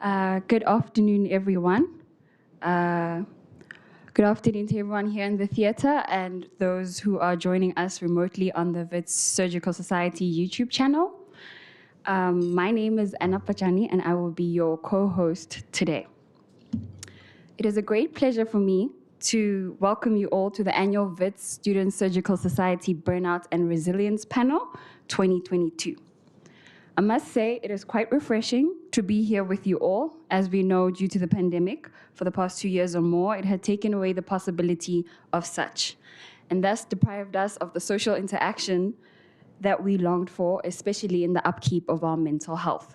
Good afternoon, everyone. Uh, Good afternoon to everyone here in the theatre and those who are joining us remotely on the Wits Surgical Society YouTube channel. My name is Anna Pachani and I will be your co-host today. It is a great pleasure for me to welcome you all to the annual Wits Students Surgical Society Burnout and Resilience Panel 2022. I must say it is quite refreshing to be here with you all. As we know, due to the pandemic, for the past 2 years or more, it had taken away the possibility of such, and thus deprived us of the social interaction that we longed for, especially in the upkeep of our mental health.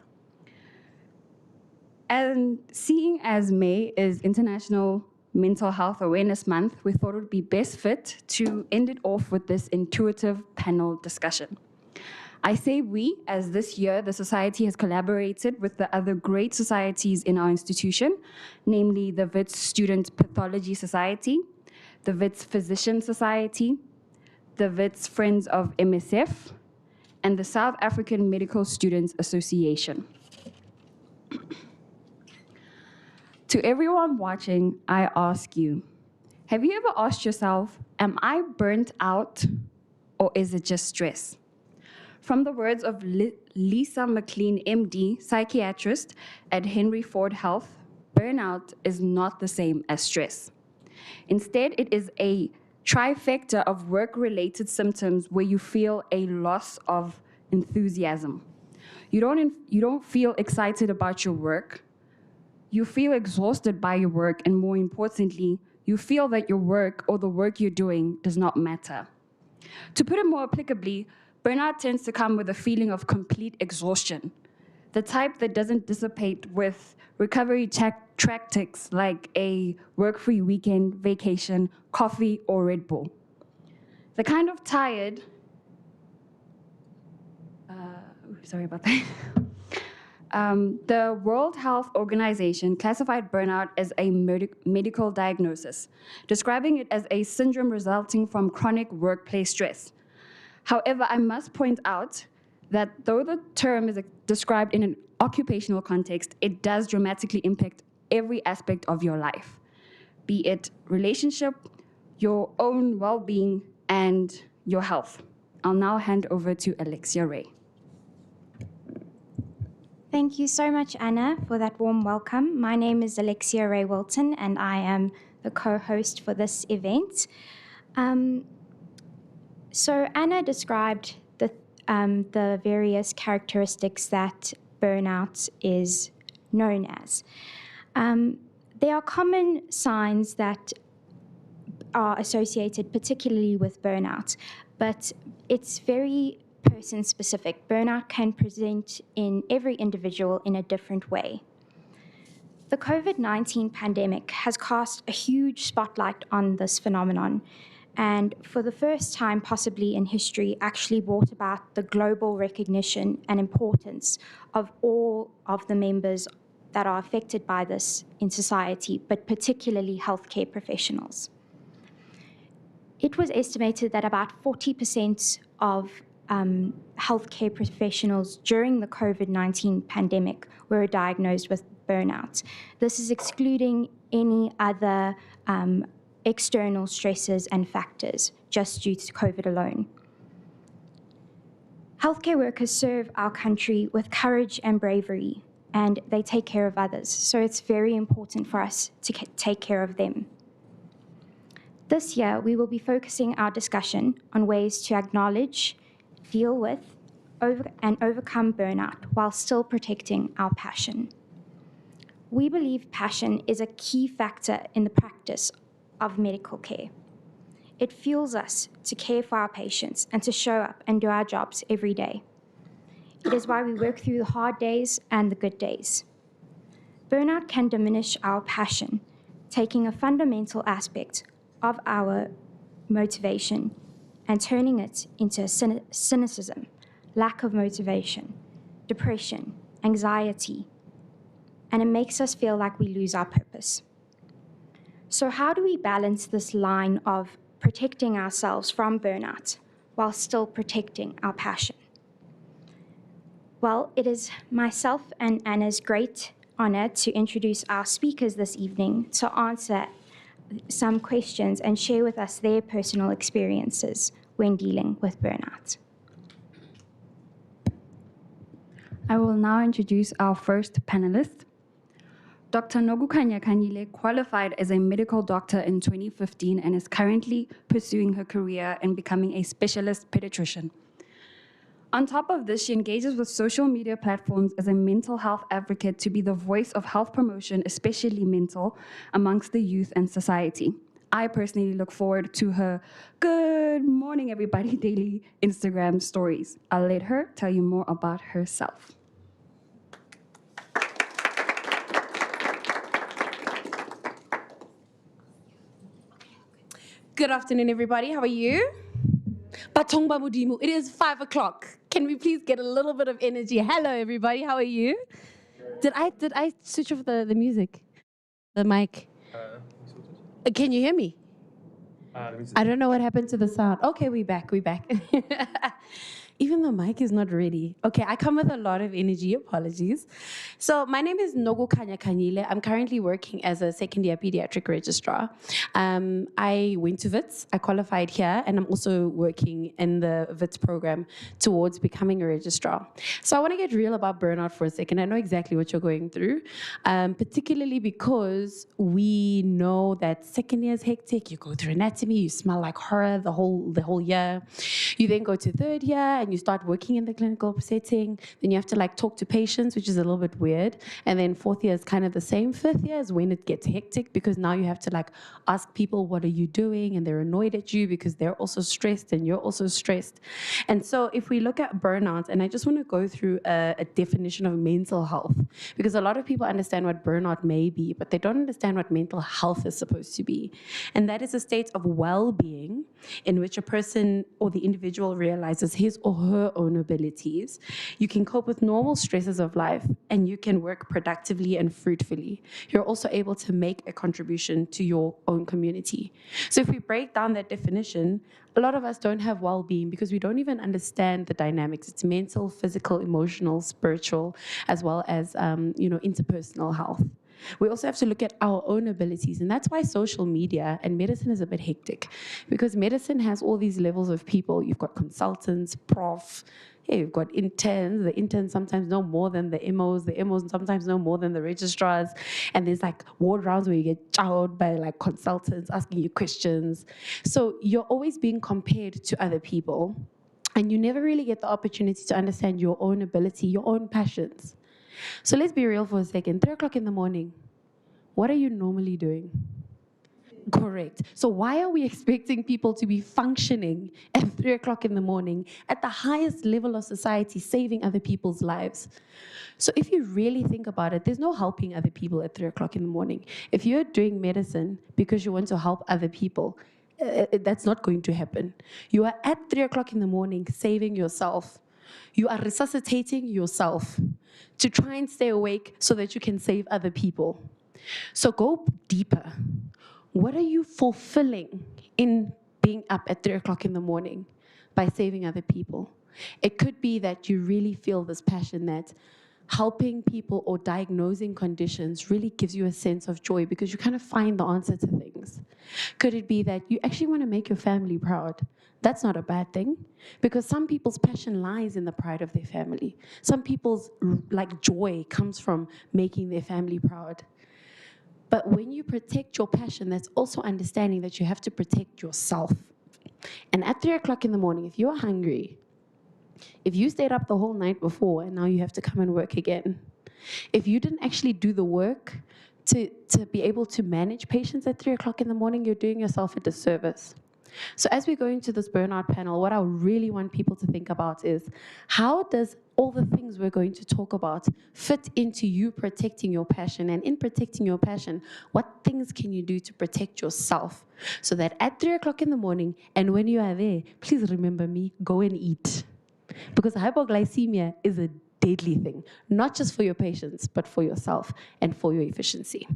And seeing as May is International Mental Health Awareness Month, we thought it would be best fit to end it off with this intuitive panel discussion. I say we, as this year the Society has collaborated with the other great societies in our institution, namely the Wits Student Pathology Society, the Wits Physician Society, the Wits Friends of MSF, and the South African Medical Students Association. To everyone watching, I ask you, have you ever asked yourself, am I burnt out or is it just stress? From the words of Lisa McLean, MD, psychiatrist at Henry Ford Health, burnout is not the same as stress. Instead, it is a trifecta of work-related symptoms where you feel a loss of enthusiasm. You don't feel excited about your work. You feel exhausted by your work, and more importantly, you feel that your work or the work you're doing does not matter. To put it more applicably, burnout tends to come with a feeling of complete exhaustion, the type that doesn't dissipate with recovery tactics like a work-free weekend, vacation, coffee, or Red Bull. The kind of tired, sorry about that. The World Health Organization classified burnout as a medical diagnosis, describing it as a syndrome resulting from chronic workplace stress. However, I must point out that though the term is described in an occupational context, it does dramatically impact every aspect of your life, be it relationship, your own well-being, and your health. I'll now hand over to Alexia Ray. Thank you so much, Anna, for that warm welcome. My name is Alexia Ray Wilton, and I am the co-host for this event. So Anna described the various characteristics that burnout is known as. There are common signs that are associated particularly with burnout, but it's very person-specific. Burnout can present in every individual in a different way. The COVID-19 pandemic has cast a huge spotlight on this phenomenon, and for the first time possibly in history actually brought about the global recognition and importance of all of the members that are affected by this in society, but particularly healthcare professionals. It was estimated that about 40% of healthcare professionals during the COVID-19 pandemic were diagnosed with burnout. This is excluding any other external stresses and factors just due to COVID alone. Healthcare workers serve our country with courage and bravery, and they take care of others. So it's very important for us to take care of them. This year, we will be focusing our discussion on ways to acknowledge, deal with, and overcome burnout while still protecting our passion. We believe passion is a key factor in the practice of medical care. It fuels us to care for our patients and to show up and do our jobs every day. It is why we work through the hard days and the good days. Burnout can diminish our passion, taking a fundamental aspect of our motivation and turning it into cynicism, lack of motivation, depression, anxiety, and it makes us feel like we lose our purpose. So how do we balance this line of protecting ourselves from burnout while still protecting our passion? Well, it is myself and Anna's great honor to introduce our speakers this evening to answer some questions and share with us their personal experiences when dealing with burnout. I will now introduce our first panelist. Dr. Nogukanya Kanyile qualified as a medical doctor in 2015 and is currently pursuing her career in becoming a specialist pediatrician. On top of this, she engages with social media platforms as a mental health advocate to be the voice of health promotion, especially mental, amongst the youth and society. I personally look forward to her "Good morning, everybody" daily Instagram stories. I'll let her tell you more about herself. Good afternoon, everybody. How are you? Batongba Mudimu. It is 5 o'clock. Can we please get a little bit of energy? Hello, everybody. How are you? Did I switch off the music? The mic? Can you hear me? I don't know what happened to the sound. Okay, we back. Even the mic is not ready. Okay, I come with a lot of energy. Apologies. So my name is Nogo Kanya Kanyile. I'm currently working as a second-year pediatric registrar. I went to Wits. I qualified here, and I'm also working in the Wits program towards becoming a registrar. So I want to get real about burnout for a second. I know exactly what you're going through, particularly because we know that second year is hectic. You go through anatomy, you smell like horror the whole year. You then go to third year and you start working in the clinical setting. Then you have to talk to patients, which is a little bit weird. And then fourth year is kind of the same. Fifth year is when it gets hectic because now you have to ask people, what are you doing? And they're annoyed at you because they're also stressed and you're also stressed. And so if we look at burnout, and I just want to go through a definition of mental health, because a lot of people understand what burnout may be, but they don't understand what mental health is supposed to be. And that is a state of well-being in which a person or the individual realizes his or her own abilities. You can cope with normal stresses of life, and you can work productively and fruitfully. You're also able to make a contribution to your own community. So if we break down that definition, a lot of us don't have well-being because we don't even understand the dynamics. It's mental, physical, emotional, spiritual, as well as interpersonal health. We also have to look at our own abilities, and that's why social media and medicine is a bit hectic, because medicine has all these levels of people. You've got consultants, prof, you've got interns. The interns sometimes know more than the MOs. The MOs sometimes know more than the registrars. And there's ward rounds where you get chowed by consultants asking you questions. So you're always being compared to other people, and you never really get the opportunity to understand your own ability, your own passions. So let's be real for a second. 3 o'clock in the morning, what are you normally doing? Correct. So why are we expecting people to be functioning at 3 o'clock in the morning at the highest level of society, saving other people's lives? So if you really think about it, there's no helping other people at 3 o'clock in the morning. If you're doing medicine because you want to help other people, that's not going to happen. You are at 3 o'clock in the morning saving yourself. You are resuscitating yourself to try and stay awake so that you can save other people. So go deeper. What are you fulfilling in being up at 3 o'clock in the morning by saving other people? It could be that you really feel this passion that helping people or diagnosing conditions really gives you a sense of joy because you kind of find the answer to things. Could it be that you actually want to make your family proud? That's not a bad thing, because some people's passion lies in the pride of their family. Some people's joy comes from making their family proud. But when you protect your passion, that's also understanding that you have to protect yourself. And at 3 o'clock in the morning, if you're hungry, if you stayed up the whole night before and now you have to come and work again, if you didn't actually do the work to be able to manage patients at 3 o'clock in the morning, you're doing yourself a disservice. So as we go into this burnout panel, what I really want people to think about is, how does all the things we're going to talk about fit into you protecting your passion? And in protecting your passion, what things can you do to protect yourself so that at 3 o'clock in the morning, and when you are there, please remember me, go and eat. Because hypoglycemia is a deadly thing, not just for your patients, but for yourself and for your efficiency.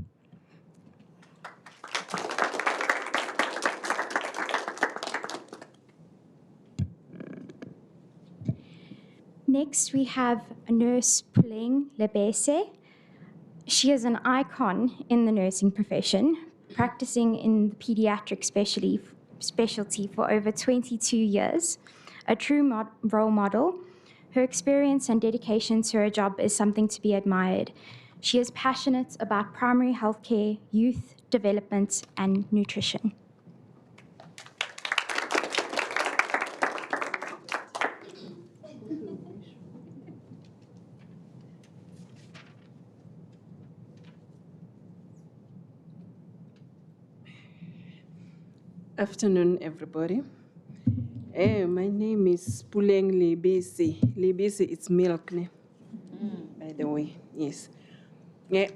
Next, we have Nurse Puleng Lebese. She is an icon in the nursing profession, practicing in the pediatric specialty for over 22 years, a true role model. Her experience and dedication to her job is something to be admired. She is passionate about primary healthcare, youth development, and nutrition. Afternoon, everybody. My name is Puleng Lebisi. Lebisi, it's milk, ne? By the way, yes.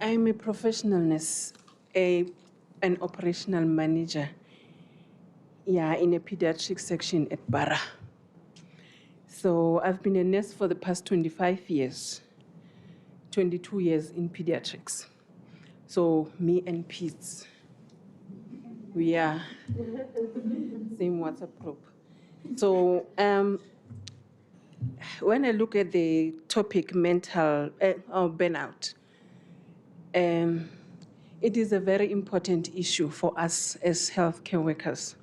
I'm a professional nurse, an operational manager, in a pediatric section at Bara. So I've been a nurse for the past 25 years, 22 years in pediatrics. So me and Pete, we are same WhatsApp group. So when I look at the topic mental burnout, it is a very important issue for us as healthcare workers.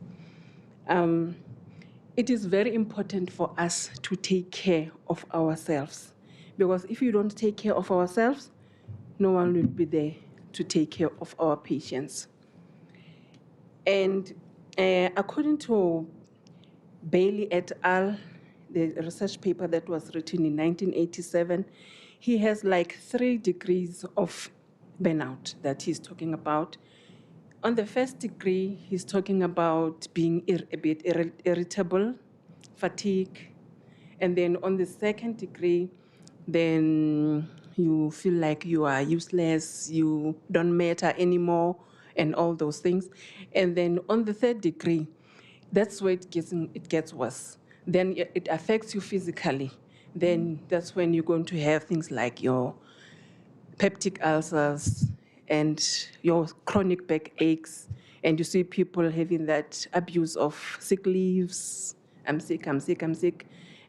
It is very important for us to take care of ourselves, because if you don't take care of ourselves, no one will be there to take care of our patients. And according to Bailey et al., the research paper that was written in 1987, he has like 3 degrees of burnout that he's talking about. On the first degree, he's talking about being a bit irritable, fatigue. And then on the second degree, then you feel like you are useless, you don't matter anymore, and all those things. And then on the third degree, that's where it gets worse. Then it affects you physically. Then that's when you're going to have things like your peptic ulcers and your chronic back aches. And you see people having that abuse of sick leaves. I'm sick, I'm sick, I'm sick.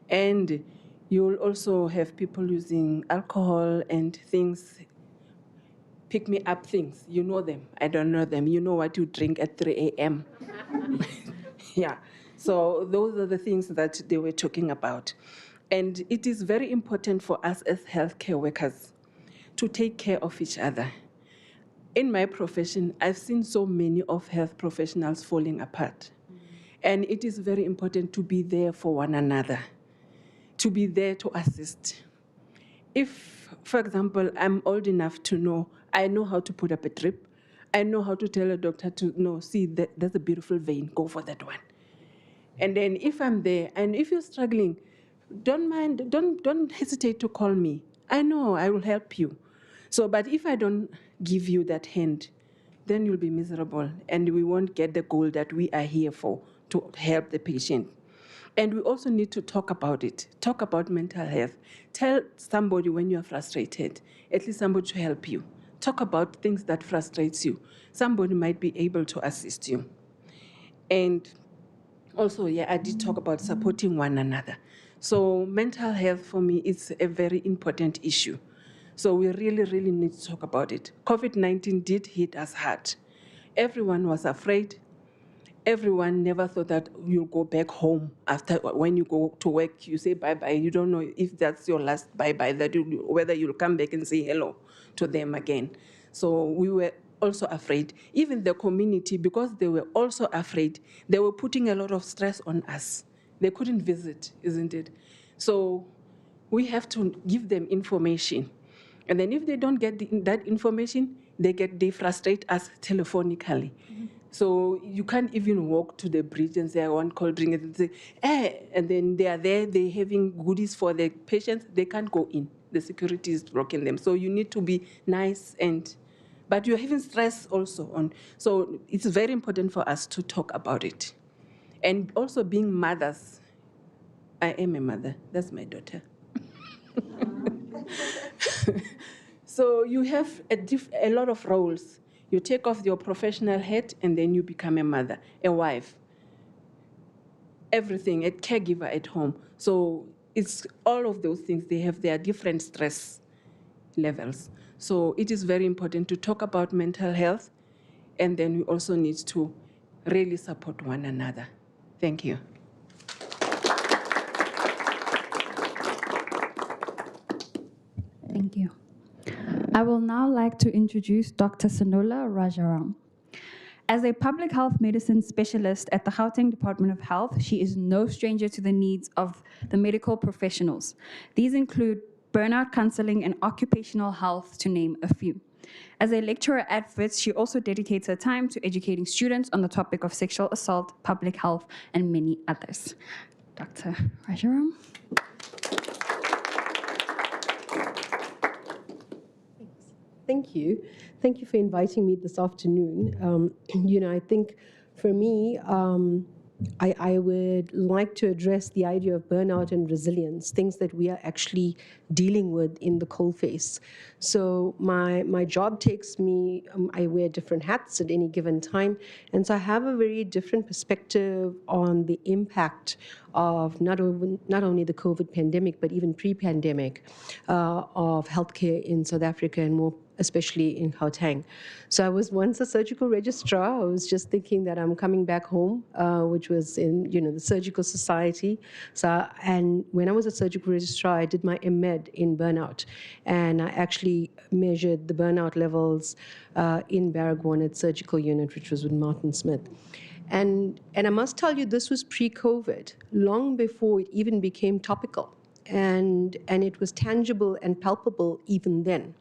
And you'll also have people using alcohol and things, pick me up things. You know them. I don't know them. You know what you drink at 3 a.m. Yeah. So those are the things that they were talking about. And it is very important for us as healthcare workers to take care of each other. In my profession, I've seen so many of health professionals falling apart. And it is very important to be there for one another, to be there to assist. If, for example, I'm old enough to know, I know how to put up a drip, I know how to tell a doctor to, no, see, that's a beautiful vein, go for that one. And then if I'm there, and if you're struggling, don't hesitate to call me. I know, I will help you. So, but if I don't give you that hand, then you'll be miserable, and we won't get the goal that we are here for, to help the patient. And we also need to talk about it, talk about mental health. Tell somebody when you're frustrated, at least somebody to help you. Talk about things that frustrates you. Somebody might be able to assist you. And also, yeah, I did talk about supporting one another. So mental health for me is a very important issue. So we really, really need to talk about it. COVID-19 did hit us hard. Everyone was afraid. Everyone never thought that you'll go back home after, when you go to work, you say bye-bye. You don't know if that's your last bye-bye, whether you'll come back and say hello to them again. So we were also afraid. Even the community, because they were also afraid, they were putting a lot of stress on us. They couldn't visit, isn't it? So we have to give them information. And then if they don't get that information, they frustrate us telephonically. Mm-hmm. So you can't even walk to the bridge and say, I want cold drink, and say, and then they are there, they're having goodies for the patients, they can't go in. The security is blocking them. So you need to be nice, but you're having stress also on. So it's very important for us to talk about it. And also being mothers. I am a mother, that's my daughter. So you have a lot of roles. You take off your professional hat and then you become a mother, a wife, everything, a caregiver at home. So it's all of those things. They have their different stress levels. So it is very important to talk about mental health, and then we also need to really support one another. Thank you. Thank you. I will now like to introduce Dr. Sanola Rajaram. As a public health medicine specialist at the Gauteng Department of Health, she is no stranger to the needs of the medical professionals. These include burnout counseling and occupational health, to name a few. As a lecturer at Wits, she also dedicates her time to educating students on the topic of sexual assault, public health, and many others. Dr. Rajaram. Thank you. Thank you for inviting me this afternoon. I think for me, I would like to address the idea of burnout and resilience, things that we are actually dealing with in the coalface. So my job takes me, I wear different hats at any given time, and so I have a very different perspective on the impact of not only the COVID pandemic, but even pre-pandemic of healthcare in South Africa, and more especially in Gauteng. So I was once a surgical registrar. I was just thinking that I'm coming back home, which was in the Surgical Society. And when I was a surgical registrar, I did my MEd in burnout, and I actually measured the burnout levels in Baragwanath Surgical Unit, which was with Martin Smith. And I must tell you, this was pre-COVID, long before it even became topical, and it was tangible and palpable even then.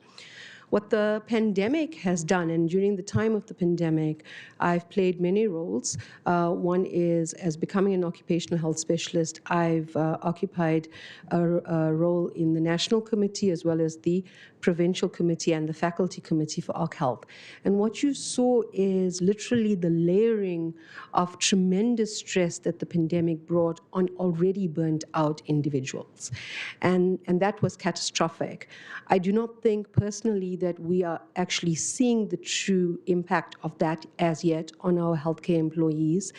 What the pandemic has done, and during the time of the pandemic, I've played many roles. One is as becoming an occupational health specialist. I've occupied a role in the National Committee as well as the Provincial Committee and the Faculty Committee for Occ Health. And what you saw is literally the layering of tremendous stress that the pandemic brought on already burnt out individuals. And that was catastrophic. I do not think personally that we are actually seeing the true impact of that as yet on our healthcare employees.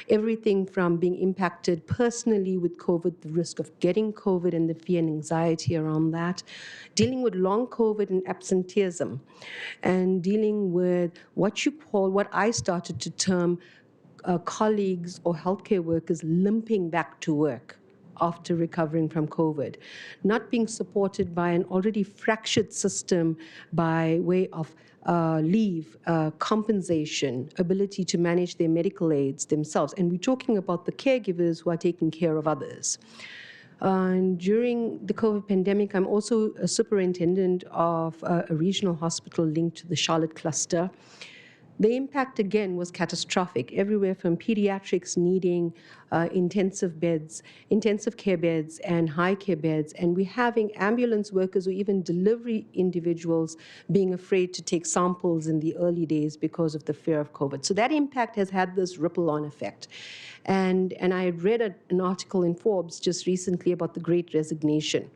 Everything from being impacted personally with COVID, the risk of getting COVID and the fear and anxiety around that, dealing with long COVID and absenteeism, and dealing with what I started to term colleagues or healthcare workers limping back to work after recovering from COVID, not being supported by an already fractured system by way of leave, compensation, ability to manage their medical aids themselves. And we're talking about the caregivers who are taking care of others. During the COVID pandemic, I'm also a superintendent of a regional hospital linked to the Charlotte cluster. The impact, again, was catastrophic, everywhere from pediatrics needing intensive care beds, and high care beds, and we're having ambulance workers or even delivery individuals being afraid to take samples in the early days because of the fear of COVID. So that impact has had this ripple-on effect. And I had read an article in Forbes just recently about the Great Resignation.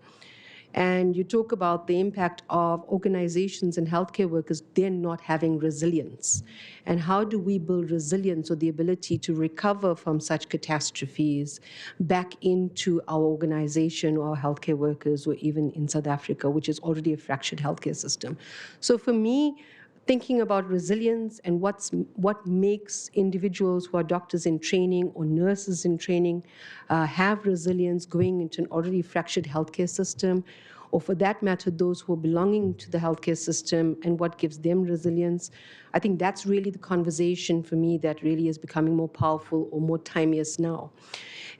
And you talk about the impact of organizations and healthcare workers then not having resilience. And how do we build resilience or the ability to recover from such catastrophes back into our organization or our healthcare workers, or even in South Africa, which is already a fractured healthcare system. So for me, thinking about resilience and what makes individuals who are doctors in training or nurses in training have resilience going into an already fractured healthcare system, or for that matter, those who are belonging to the healthcare system and what gives them resilience. I think that's really the conversation for me that really is becoming more powerful or more timeless now.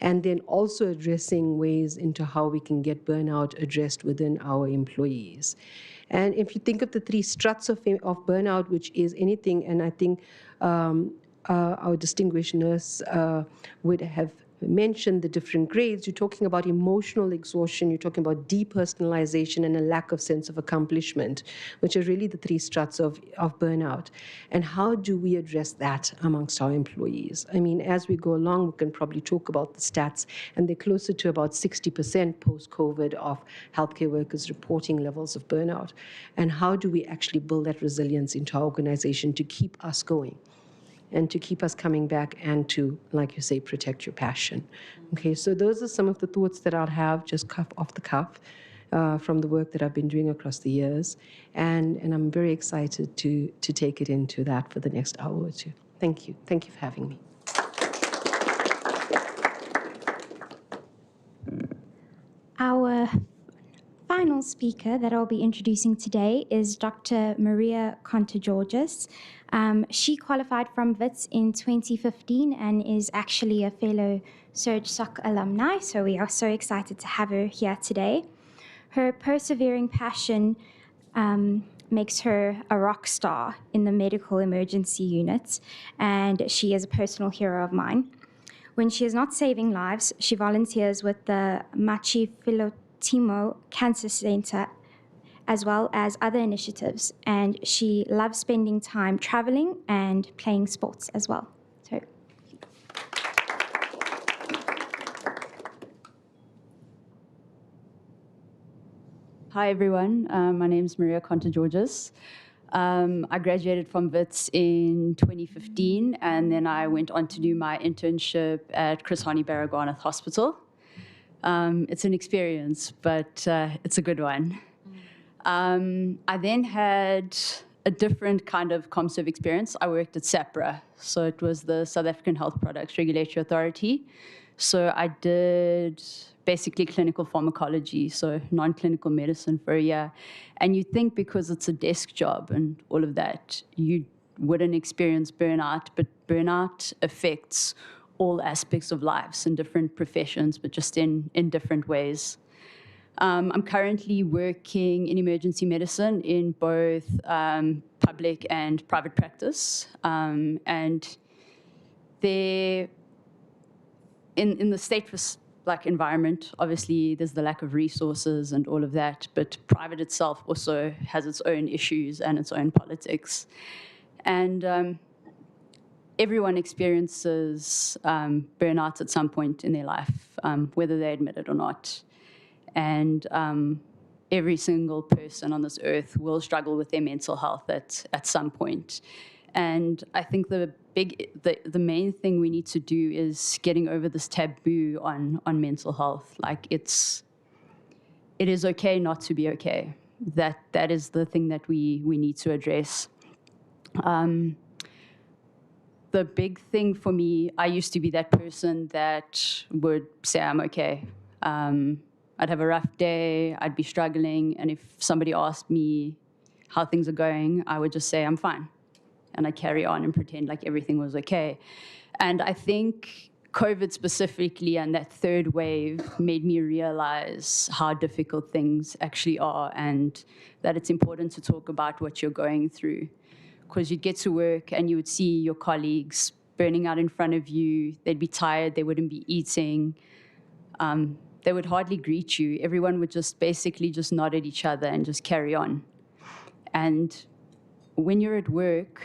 And then also addressing ways into how we can get burnout addressed within our employees. And if you think of the three struts of burnout, which is anything, and I think our distinguished nurse would have mentioned the different grades. You're talking about emotional exhaustion, you're talking about depersonalization, and a lack of sense of accomplishment, which are really the three struts of burnout. And how do we address that amongst our employees? I mean, as we go along, we can probably talk about the stats, and they're closer to about 60% post-COVID of healthcare workers reporting levels of burnout. And how do we actually build that resilience into our organization to keep us going? And to keep us coming back, and to, like you say, protect your passion. Okay, so those are some of the thoughts that I'll have just off the cuff. from the work that I've been doing across the years. And I'm very excited to take it into that for the next hour or two. Thank you. Thank you for having me. Our final speaker that I'll be introducing today is Dr. Maria Conta-Georges. She qualified from Wits in 2015 and is actually a fellow Surg Soc alumni, so we are so excited to have her here today. Her persevering passion makes her a rock star in the medical emergency unit, and she is a personal hero of mine. When she is not saving lives, she volunteers with the Machi Filotimo Cancer Center, as well as other initiatives, and she loves spending time traveling and playing sports as well. So, hi everyone, my name is Maria Conta-Georges. I graduated from Wits in 2015, and then I went on to do my internship at Chris Hani Baragwanath Hospital. It's an experience, but it's a good one. I then had a different kind of ComServe experience. I worked at SAPRA, so it was the South African Health Products Regulatory Authority. So I did basically clinical pharmacology, so non-clinical medicine for a year. And you'd think because it's a desk job and all of that, you wouldn't experience burnout, but burnout affects all aspects of lives in different professions, but just in different ways. I'm currently working in emergency medicine in both public and private practice. And there, in the state environment, obviously there's the lack of resources and all of that, but private itself also has its own issues and its own politics. And everyone experiences burnout at some point in their life, whether they admit it or not. And every single person on this earth will struggle with their mental health at some point. And I think the main thing we need to do is getting over this taboo on mental health. Like it is okay not to be okay. That is the thing that we need to address. The big thing for me, I used to be that person that would say I'm okay. I'd have a rough day, I'd be struggling, and if somebody asked me how things are going, I would just say I'm fine. And I'd carry on and pretend like everything was okay. And I think COVID specifically and that third wave made me realize how difficult things actually are and that it's important to talk about what you're going through. Because you'd get to work and you would see your colleagues burning out in front of you. They'd be tired, they wouldn't be eating. They would hardly greet you. Everyone would just basically just nod at each other and just carry on. And when you're at work,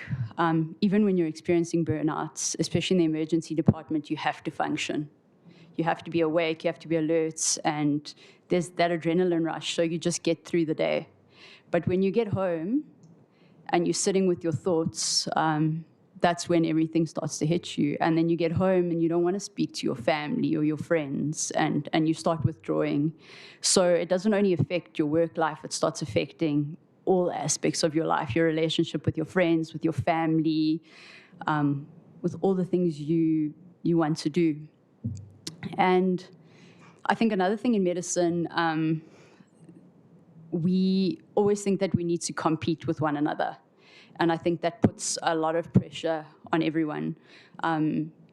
even when you're experiencing burnouts, especially in the emergency department, you have to function. You have to be awake, you have to be alert, and there's that adrenaline rush, so you just get through the day. But when you get home and you're sitting with your thoughts, that's when everything starts to hit you. And then you get home and you don't want to speak to your family or your friends, and you start withdrawing. So it doesn't only affect your work life, it starts affecting all aspects of your life, your relationship with your friends, with your family, with all the things you want to do. And I think another thing in medicine, we always think that we need to compete with one another. And I think that puts a lot of pressure on everyone.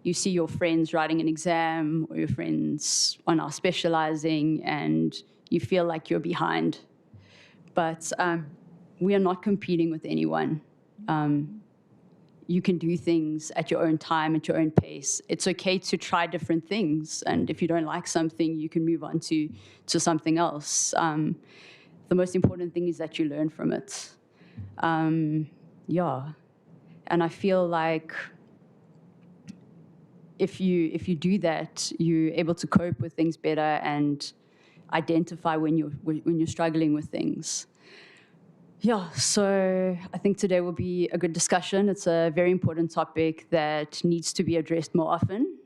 You see your friends writing an exam, or your friends are now specializing, and you feel like you're behind. But we are not competing with anyone. You can do things at your own time, at your own pace. It's okay to try different things, and if you don't like something, you can move on to something else. The most important thing is that you learn from it. Yeah, and I feel like if you do that, you're able to cope with things better and identify when you're struggling with things. Yeah, so I think today will be a good discussion. It's a very important topic that needs to be addressed more often,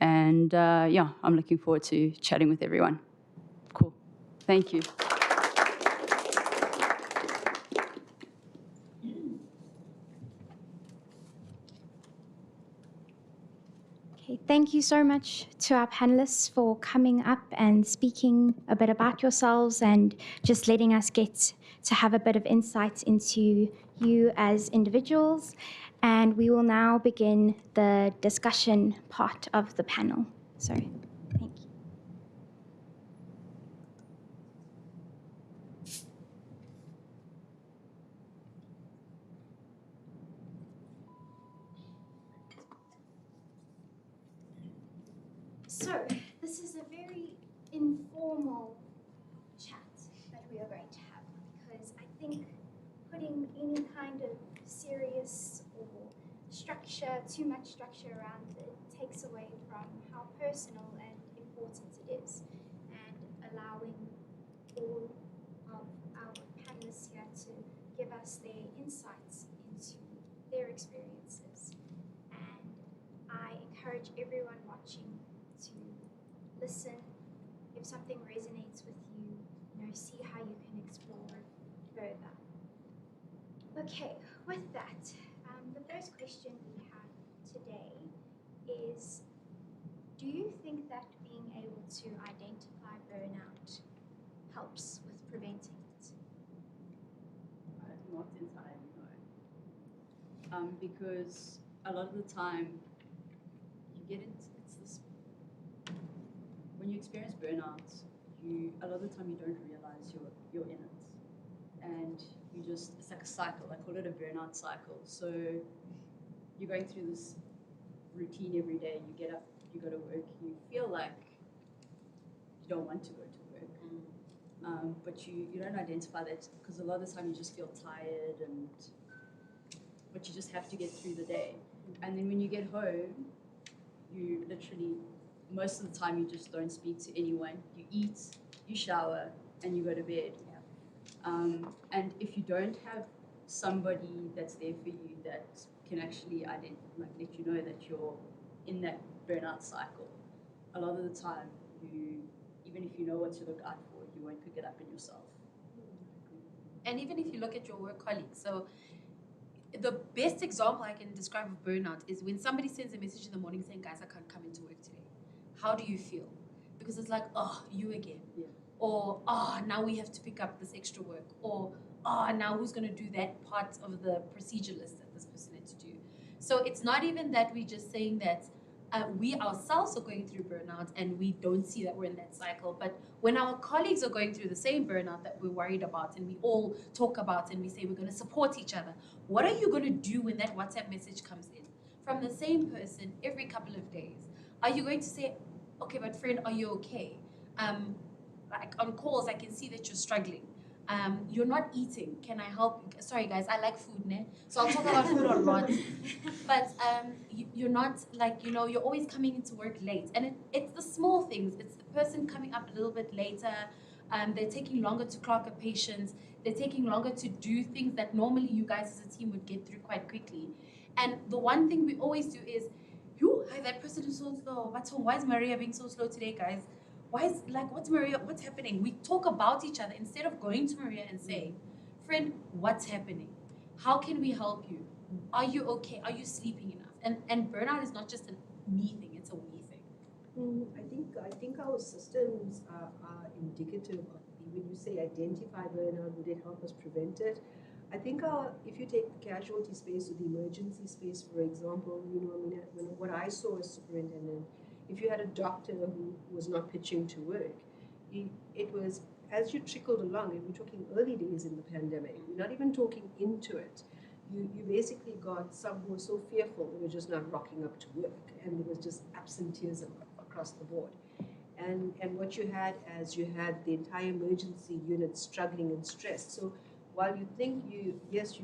and yeah, I'm looking forward to chatting with everyone. Cool, thank you. Thank you so much to our panelists for coming up and speaking a bit about yourselves and just letting us get to have a bit of insight into you as individuals. And we will now begin the discussion part of the panel. So, thank you. So, this is a very informal chat that we are going to have because I think putting any kind of serious or structure, too much structure around it, takes away from how personal and important it is, and allowing all of our panelists here to give us their insights into their experiences. And I encourage everyone watching to listen. If something resonates with you, see how you can explore further. Okay, with that, the first question we have today is, do you think that being able to identify burnout helps with preventing it? Not entirely, no. Because a lot of the time, you get into it's this. When you experience burnout, a lot of the time you don't realize you're in it, and it's like a cycle. I call it a burnout cycle. So you're going through this routine every day. You get up, you go to work. You feel like you don't want to go to work, but you don't identify that because a lot of the time you just feel tired but you just have to get through the day. And then when you get home, you literally, most of the time, you just don't speak to anyone. You eat, you shower, and you go to bed. And if you don't have somebody that's there for you that can actually let you know that you're in that burnout cycle, a lot of the time, even if you know what to look out for, you won't pick it up in yourself. And even if you look at your work colleagues, so the best example I can describe of burnout is when somebody sends a message in the morning saying, guys, I can't come into work today. How do you feel? Because it's like, oh, you again. Yeah. Or, oh, now we have to pick up this extra work. Or, oh, now who's going to do that part of the procedure list that this person had to do? So it's not even that we're just saying that we ourselves are going through burnout and we don't see that we're in that cycle. But when our colleagues are going through the same burnout that we're worried about and we all talk about and we say we're going to support each other, what are you going to do when that WhatsApp message comes in from the same person every couple of days? Are you going to say, okay, but friend, are you okay? Like on calls, I can see that you're struggling. You're not eating. Can I help? Sorry, guys, I like food, ne? So I'll talk about food a lot. But you're not you're always coming into work late. And it's the small things. It's the person coming up a little bit later. They're taking longer to clock a patient. They're taking longer to do things that normally you guys as a team would get through quite quickly. And the one thing we always do is, hi, that person is so slow. But why is Maria being so slow today, guys? What's Maria, what's happening? We talk about each other instead of going to Maria and saying, friend, what's happening? How can we help you? Are you okay? Are you sleeping enough? And burnout is not just a me thing, it's a we thing. I think our systems are indicative of when you say identify burnout, would it help us prevent it? I think if you take the casualty space or the emergency space, for example, what I saw as superintendent, if you had a doctor who was not pitching to work, it was, as you trickled along, and we're talking early days in the pandemic, we're not even talking into it, you basically got some who were so fearful they were just not rocking up to work, and there was just absenteeism across the board. And what you had the entire emergency unit struggling and stressed. So while you think you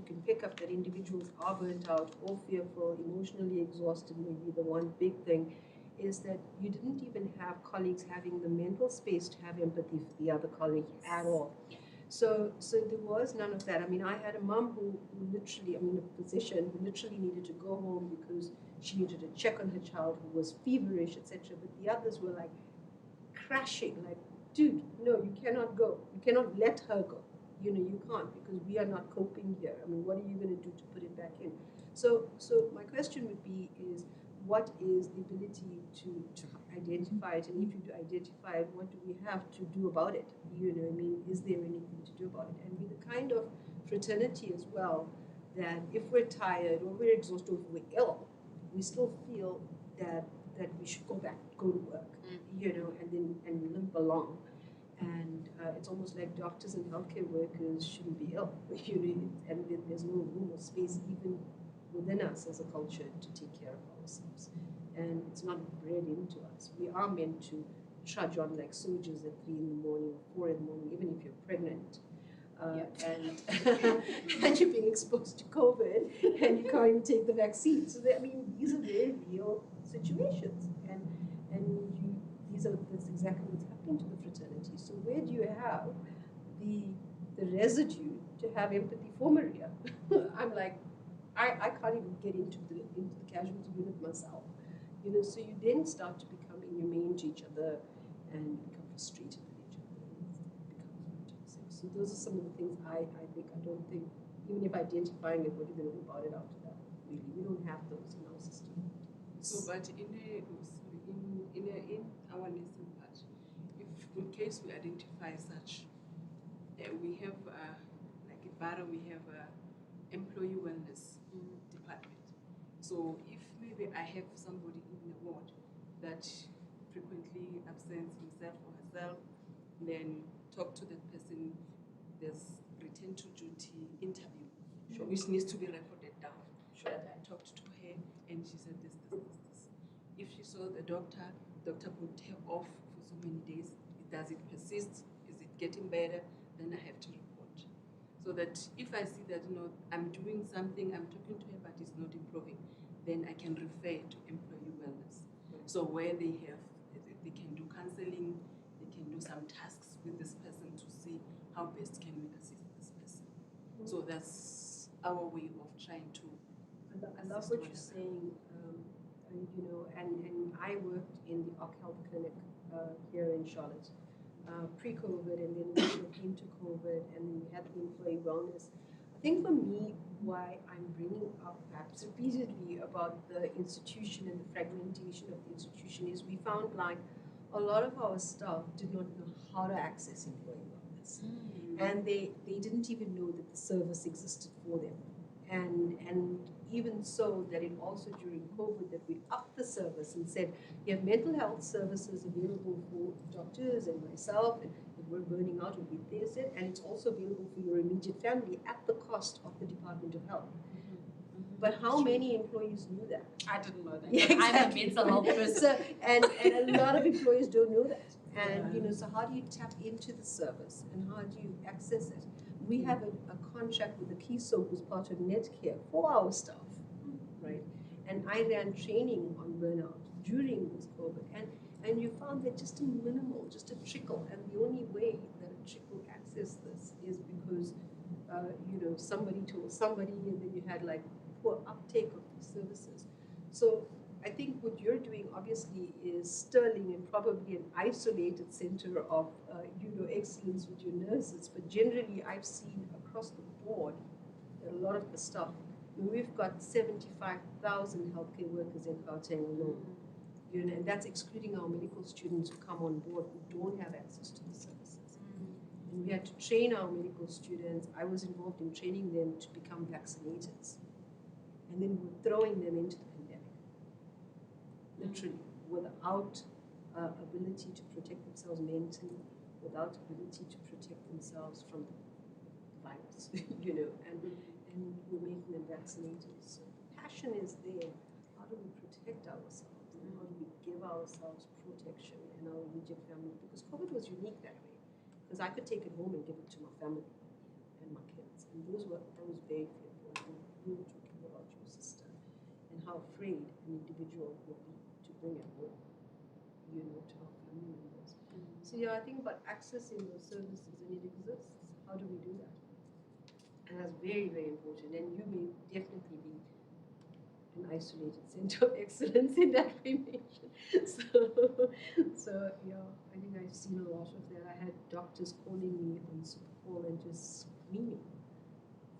can pick up that individuals are burnt out or fearful, emotionally exhausted, maybe the one big thing is that you didn't even have colleagues having the mental space to have empathy for the other colleague at all. So there was none of that. I mean, I had a mom who literally, a physician who literally needed to go home because she needed to check on her child who was feverish, etc. But the others were like crashing, like, dude, no, you cannot go. You cannot let her go. You can't, because we are not coping here. I mean, what are you going to do to put it back in? So my question would be is, what is the ability to identify it? And if you do identify it, what do we have to do about it? You know, I mean, is there anything to do about it? And with the kind of fraternity as well, that if we're tired or we're exhausted or we're ill, we still feel that we should go to work, you know, and limp along. And it's almost like doctors and healthcare workers shouldn't be ill, you know, and there's no room or space even within us as a culture to take care of ourselves. And it's not bred into us. We are meant to trudge on like soldiers at 3 in the morning or 4 in the morning, even if you're pregnant. And you're being exposed to COVID and you can't even take the vaccine. So I mean, these are very real situations, and that's exactly what's happening to the fraternity. So where do you have the residue to have empathy for Maria? I'm like, I can't even get into the casualty unit myself, you know. So you then start to become inhumane to each other and become frustrated with each other. It becomes very toxic. So those are some of the things I don't think, even if identifying it, what are you going to do about it after that? Really, we don't have those in our system. So, but in our nursing part, if in case we identify such, we have like at Bara we have employee wellness department. So if maybe I have somebody in the ward that frequently absents himself or herself, then talk to that person. There's return to duty interview, which needs to be recorded down. That I talked to her and she said this. If she saw the doctor put her off for so many days. Does it persist? Is it getting better? Then I have to report. So that if I see that I'm doing something, I'm talking to her, but it's not improving, then I can refer to employee wellness. So where they can do counseling, they can do some tasks with this person to see how best can we assist this person. So that's our way of trying to. I love what you're saying, and, you know, and I worked in the OC Health Clinic here in Charlotte pre-COVID, and then we came to COVID, and then we had the employee wellness. I think for me, why I'm bringing up perhaps repeatedly about the institution and the fragmentation of the institution is we found like a lot of our staff did not know how to access employee wellness, and they didn't even know that the service existed for them. And even so that it also during COVID that we upped the service and said, you have mental health services available for doctors and myself, and if we're burning out, we'll be there, and it's also available for your immediate family at the cost of the Department of Health. But how many employees knew that? I didn't know that. Yeah, exactly. I'm a mental health person. So, and a lot of employees don't know that. And you know, so how do you tap into the service and how do you access it? We have a contract with the KISO, who's part of Netcare, for our staff, right? And I ran training on burnout during this COVID, and you found that just a minimal, just a trickle, and the only way that a trickle accessed this is because you know, somebody told somebody, and then you had like poor uptake of these services. So I think what you're doing obviously is sterling and probably an isolated center of you know, excellence with your nurses, but generally I've seen across the board that a lot of the stuff, we've got 75,000 healthcare workers in Gauteng alone, you know, and that's excluding our medical students who come on board who don't have access to the services. And we had to train our medical students. I was involved in training them to become vaccinators, and then we're throwing them into the pandemic, literally, without ability to protect themselves mentally, without ability to protect themselves from the virus, you know, and we're making them vaccinators. So the passion is there. How do we protect ourselves? And how do we give ourselves protection and our immediate family? Because COVID was unique that way. Because I could take it home and give it to my family and my kids. And I was very fearful. And you were talking about your sister and how afraid an individual would be to bring it home, you know, to our family members. So yeah, I think about accessing those services, and it exists. How do we do that? And that's very, very important. And you may definitely be an isolated center of excellence in that we mentioned. So yeah, I think I've seen a lot of that. I had doctors calling me on super call and just screaming,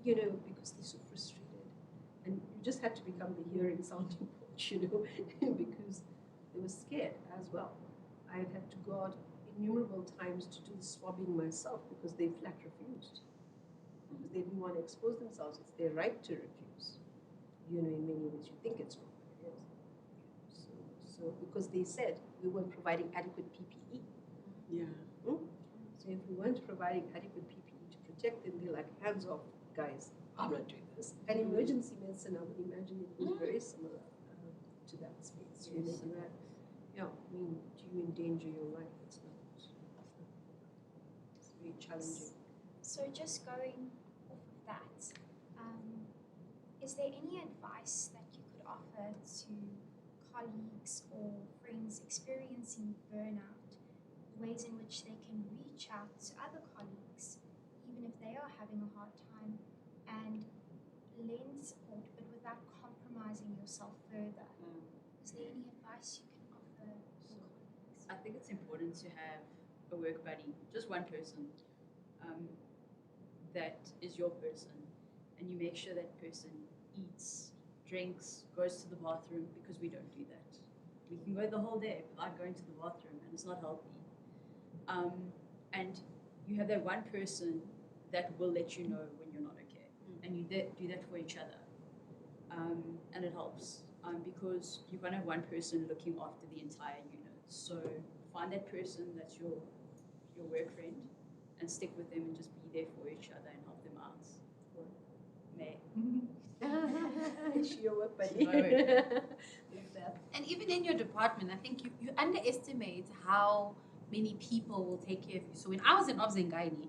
you know, because they're so frustrated. And you just had to become the hearing sounding board. because they were scared as well. I had to go out innumerable times to do the swabbing myself because they flat refused. Because they didn't want to expose themselves. It's their right to refuse. In many ways you think it's wrong, but it is. So because they said we weren't providing adequate PPE. Yeah. So if we weren't providing adequate PPE to protect them, they're like, hands off, guys, I'm not doing this. And emergency medicine, I would imagine it was very similar to that space. Do you endanger your life? It's very challenging. So just going off of that, is there any advice that you could offer to colleagues or friends experiencing burnout, ways in which they can reach out to other colleagues, even if they are having a hard time, and lend support but without compromising yourself further? Is there any advice you can offer your colleagues? I think it's important to have a work buddy, just one person, that is your person, and you make sure that person eats, drinks, goes to the bathroom, because we don't do that. We can go the whole day without going to the bathroom, and it's not healthy. And you have that one person that will let you know when you're not okay, and you do that for each other, and it helps, because you're going to have one person looking after the entire unit. So find that person that's your work friend, and stick with them, and just be there for each other and help them out. May. Is she your work buddy? And even in your department, I think you underestimate how many people will take care of you. So when I was in Obs and Gynae,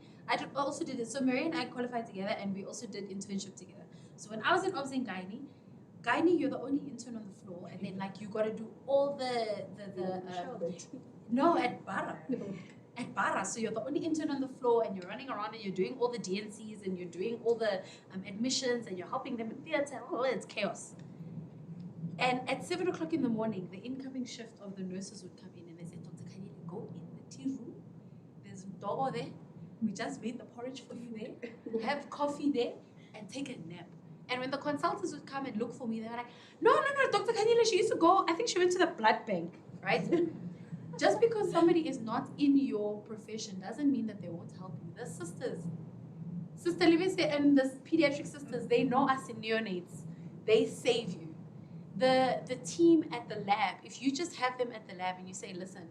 also did it. So Mary and I qualified together, and we also did internship together. So when I was in Obs and Gynae, you're the only intern on the floor, and then like you got to do all no, at Barra. At Barra, so you're the only intern on the floor, and you're running around and you're doing all the DNCs, and you're doing all the admissions, and you're helping them in theatre. Oh, it's chaos. And at 7 o'clock in the morning, the incoming shift of the nurses would come in, and they said, Dr. Kanyile, go in the tea room. There's Dogo there. We just made the porridge for you there. Have coffee there, and take a nap. And when the consultants would come and look for me, they were like, no, Dr. Kanyile, she used to go, I think she went to the blood bank, right? Just because somebody is not in your profession doesn't mean that they won't help you. The sisters, Sister Livese and the pediatric sisters, they know us in neonates. They save you. The team at the lab, if you just have them at the lab and you say, listen,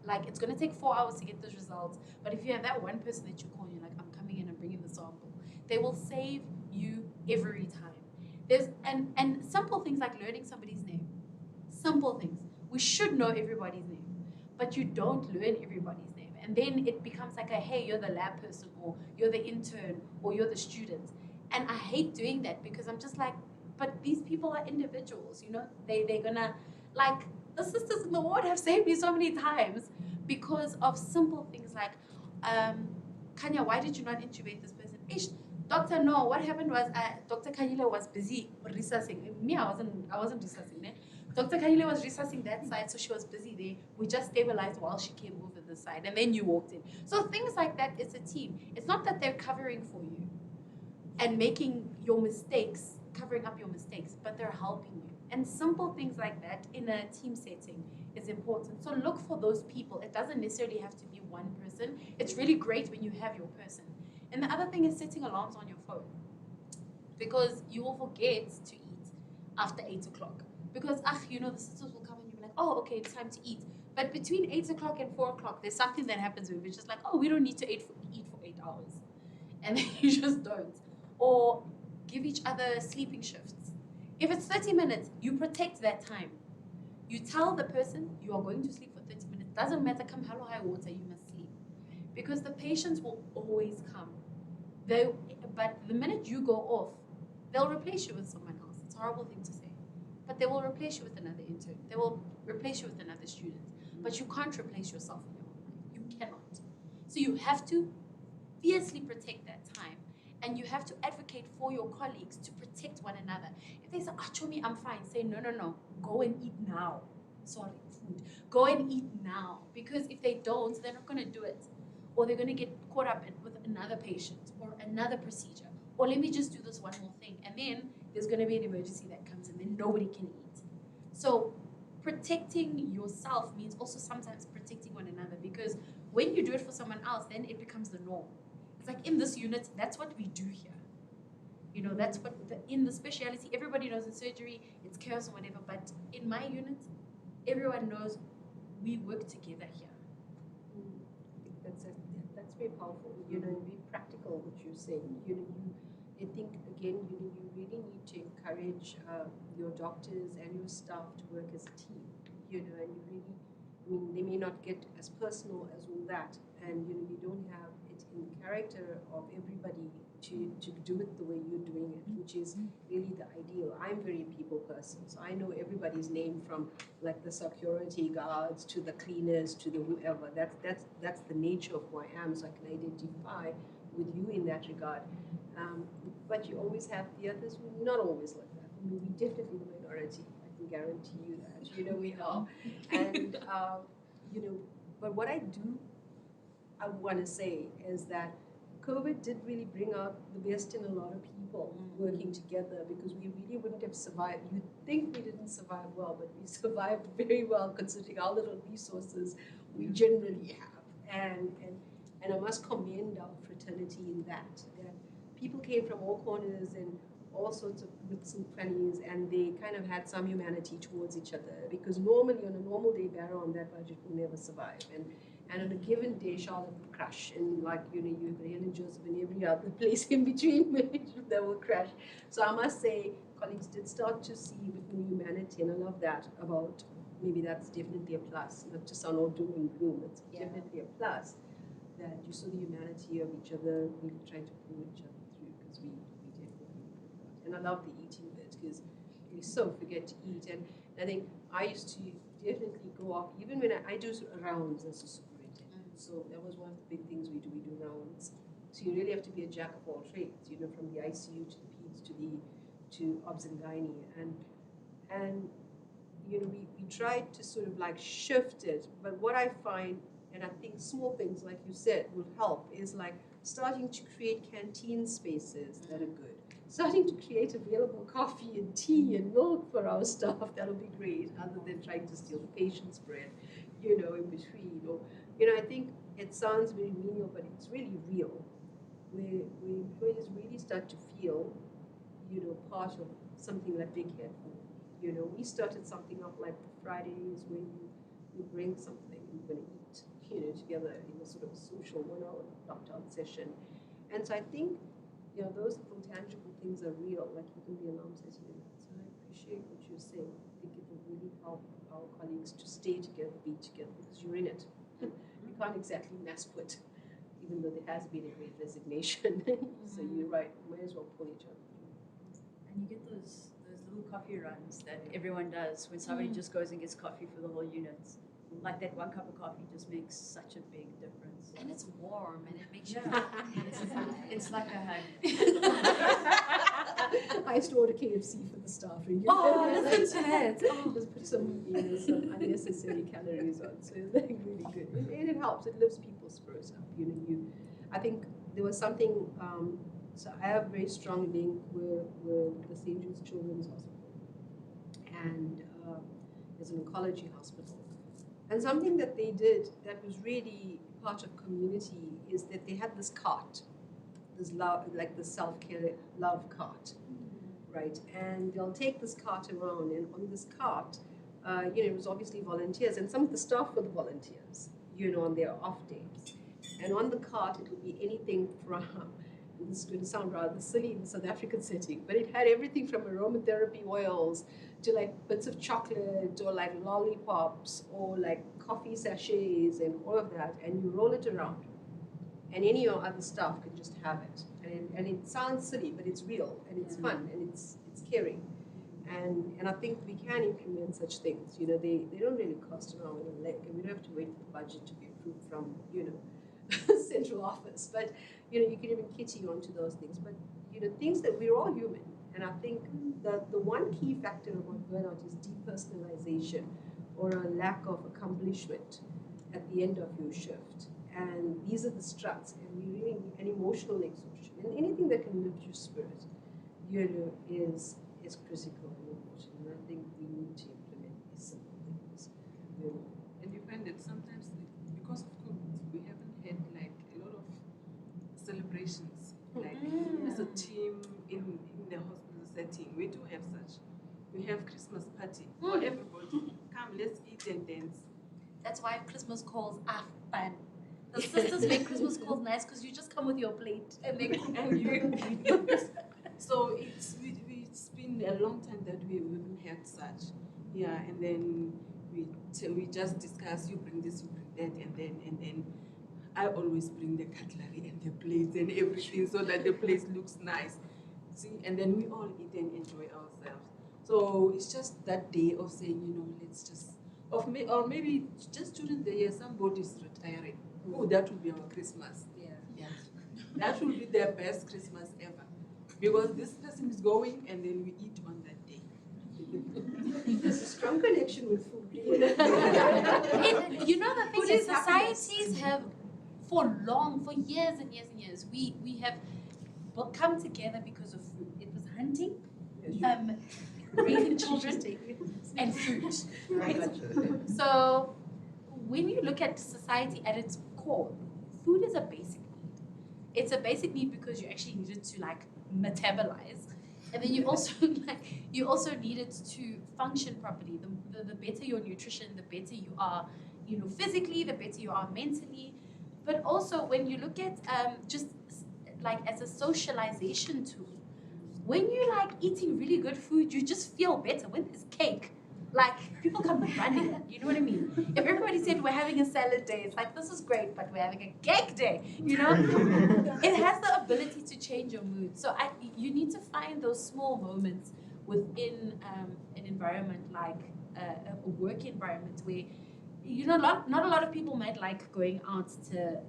like it's going to take 4 hours to get those results, but if you have that one person that you call, you're like, I'm coming in, I'm bringing the sample, they will save you every time. There's and simple things like learning somebody's name. Simple things. We should know everybody's name, but you don't learn everybody's name. And then it becomes like hey, you're the lab person, or you're the intern, or you're the student. And I hate doing that, because I'm just like, but these people are individuals, they're gonna, like, the sisters in the ward have saved me so many times because of simple things like, Kanya, why did you not intubate this person? Ish, doctor, no, what happened was Dr. Kanyile was busy resuscitating. Me, I wasn't resuscitating. Dr. Kanyile was resuscitating that side, so she was busy there. We just stabilized while she came over the side, and then you walked in. So things like that, it's a team. It's not that they're covering for you and making your mistakes, covering up your mistakes, but they're helping you. And simple things like that in a team setting is important. So look for those people. It doesn't necessarily have to be one person. It's really great when you have your person. And the other thing is setting alarms on your phone, because you will forget to eat after 8 o'clock. Because, the sisters will come and you'll be like, oh, okay, it's time to eat. But between 8 o'clock and 4 o'clock, there's something that happens where we're just like, oh, we don't need to eat for 8 hours. And then you just don't. Or give each other sleeping shifts. If it's 30 minutes, you protect that time. You tell the person you are going to sleep for 30 minutes. Doesn't matter, come hell or high water, you must sleep. Because the patients will always come. But the minute you go off, they'll replace you with someone else. It's a horrible thing to say. But they will replace you with another intern. They will replace you with another student. But you can't replace yourself in your own life. You cannot. So you have to fiercely protect that time. And you have to advocate for your colleagues to protect one another. If they say, Chomi, I'm fine, say, no, go and eat now. Sorry, food. Go and eat now. Because if they don't, they're not going to do it. Or they're going to get caught up with another patient or another procedure. Or let me just do this one more thing. And then there's going to be an emergency that comes and then nobody can eat. So protecting yourself means also sometimes protecting one another, because when you do it for someone else, then it becomes the norm. It's like in this unit, that's what we do here. You know, that's what in the specialty, everybody knows in surgery, it's chaos or whatever. But in my unit, everyone knows we work together here. That's very powerful. You know, and be practical. What you're saying. You know, I think again, you really need to encourage your doctors and your staff to work as a team. You know, and you really, I mean, they may not get as personal as all that, and you know, you don't have it in the character of everybody to do it the way you're doing it, which is really the ideal. I'm very people person, so I know everybody's name, from like the security guards to the cleaners to the whoever. That's the nature of who I am, so I can identify with you in that regard. But you always have the others who are not always like that. I mean, we're definitely the minority. I can guarantee you that. You know, we are. And you know, but what I want to say is that COVID did really bring out the best in a lot of people working together, because we really wouldn't have survived. You'd think we didn't survive well, but we survived very well considering how little resources we generally have. And I must commend our fraternity in that people came from all corners and all sorts of nooks and crannies, and they kind of had some humanity towards each other, because normally on a normal day, Barrow on that budget will never survive. And on a given day, Charlotte would crash. And like, you know, you have Helen Joseph and every other place in between that will crash. So I must say, colleagues did start to see a bit more humanity, and I love that about, maybe that's definitely a plus, not just on all doom and gloom, it's definitely a plus that you saw the humanity of each other, really trying to pull each other through, because we definitely did that. And I love the eating bit, because we so forget to eat. And I think I used to definitely go off, even when I do rounds as a superintendent. So that was one of the big things we do rounds. So you really have to be a jack of all trades, you know, from the ICU to the peds to obs and gynae. And you know, we tried to sort of like shift it. But what I find, and I think small things, like you said, will help, is like starting to create canteen spaces that are good. Starting to create available coffee and tea and milk for our staff, that'll be great, other than trying to steal the patient's bread, you know, in between. Or, you know, I think it sounds very menial, but it's really real. Where employees really start to feel, you know, part of something that they care for. You know, we started something up like the Fridays where you bring something and you're going to eat, you know, together in a sort of a social 1 hour lockdown session. And so I think, you know, those little tangible things are real, like even the alarm setting and that. So I appreciate what you're saying. I think it will really help our colleagues to stay together, be together, because you're in it. You can't exactly mass quit, even though there has been a great resignation. So you're right, you might as well pull each other through. And you get those little coffee runs that everyone does when somebody just goes and gets coffee for the whole unit. Like that one cup of coffee just makes such a big difference. And it's warm, and it makes you It's like a hug. I used to order KFC for the staff. Oh, listen to that. Just put some, you know, some unnecessary calories on, so it's like really good. And it helps. It lifts people's spirits up. You know, I think there was something. So I have a very strong link with the St. Jude's Children's Hospital, and it's an oncology hospital. And something that they did that was really part of community is that they had this cart, this love, like the self-care love cart, right? And they'll take this cart around, and on this cart, you know, it was obviously volunteers, and some of the staff were the volunteers, you know, on their off days. And on the cart, it would be anything from, and this is going to sound rather silly in the South African setting, but it had everything from aromatherapy oils to like bits of chocolate or like lollipops or like coffee sachets and all of that, and you roll it around, and any of other staff can just have it. And it sounds silly, but it's real, and it's fun, and it's caring. And I think we can implement such things. You know, they don't really cost an arm and a leg, and we don't have to wait for the budget to be approved from, you know, central office. But, you know, you can even kitty onto those things. But, you know, things that we're all human. And I think that the one key factor about burnout is depersonalization, or a lack of accomplishment at the end of your shift. And these are the struts, and we really need an emotional exhaustion. And anything that can lift your spirit, you know, is critical and important. And I think we need to implement find that sometimes because of COVID, we haven't had like a lot of celebrations, like as a team in the hospital setting. We do have such. We have Christmas party for everybody. Come, let's eat and dance. That's why Christmas calls are fun. The sisters make Christmas calls nice because you just come with your plate and they cook for you. So it's been a long time that we haven't had such. Yeah, and then we just discuss. You bring this, you bring that, and then I always bring the cutlery and the plates and everything so that the place looks nice. See, and then we all eat and enjoy ourselves. So it's just that day of saying, let's just or maybe just during the year somebody's retiring. Oh, that will be our Christmas. Yeah. That will be their best Christmas ever. Because this person is going and then we eat on that day. There's a strong connection with food. The thing is, societies have for years and years and years, we have come together because of food. It was hunting, raising children, and food, right? So when you look at society at its core, food is a basic need. It's a basic need because you actually need it to metabolize, and then you also need it to function properly. The better your nutrition, the better you are, physically, the better you are mentally. But also when you look at just as a socialization tool, when you eating really good food, you just feel better. When there's cake, people come running. You know what I mean? If everybody said we're having a salad day, it's this is great, but we're having a cake day. It has the ability to change your mood. So you need to find those small moments within an environment like a work environment where not a lot of people might like going out to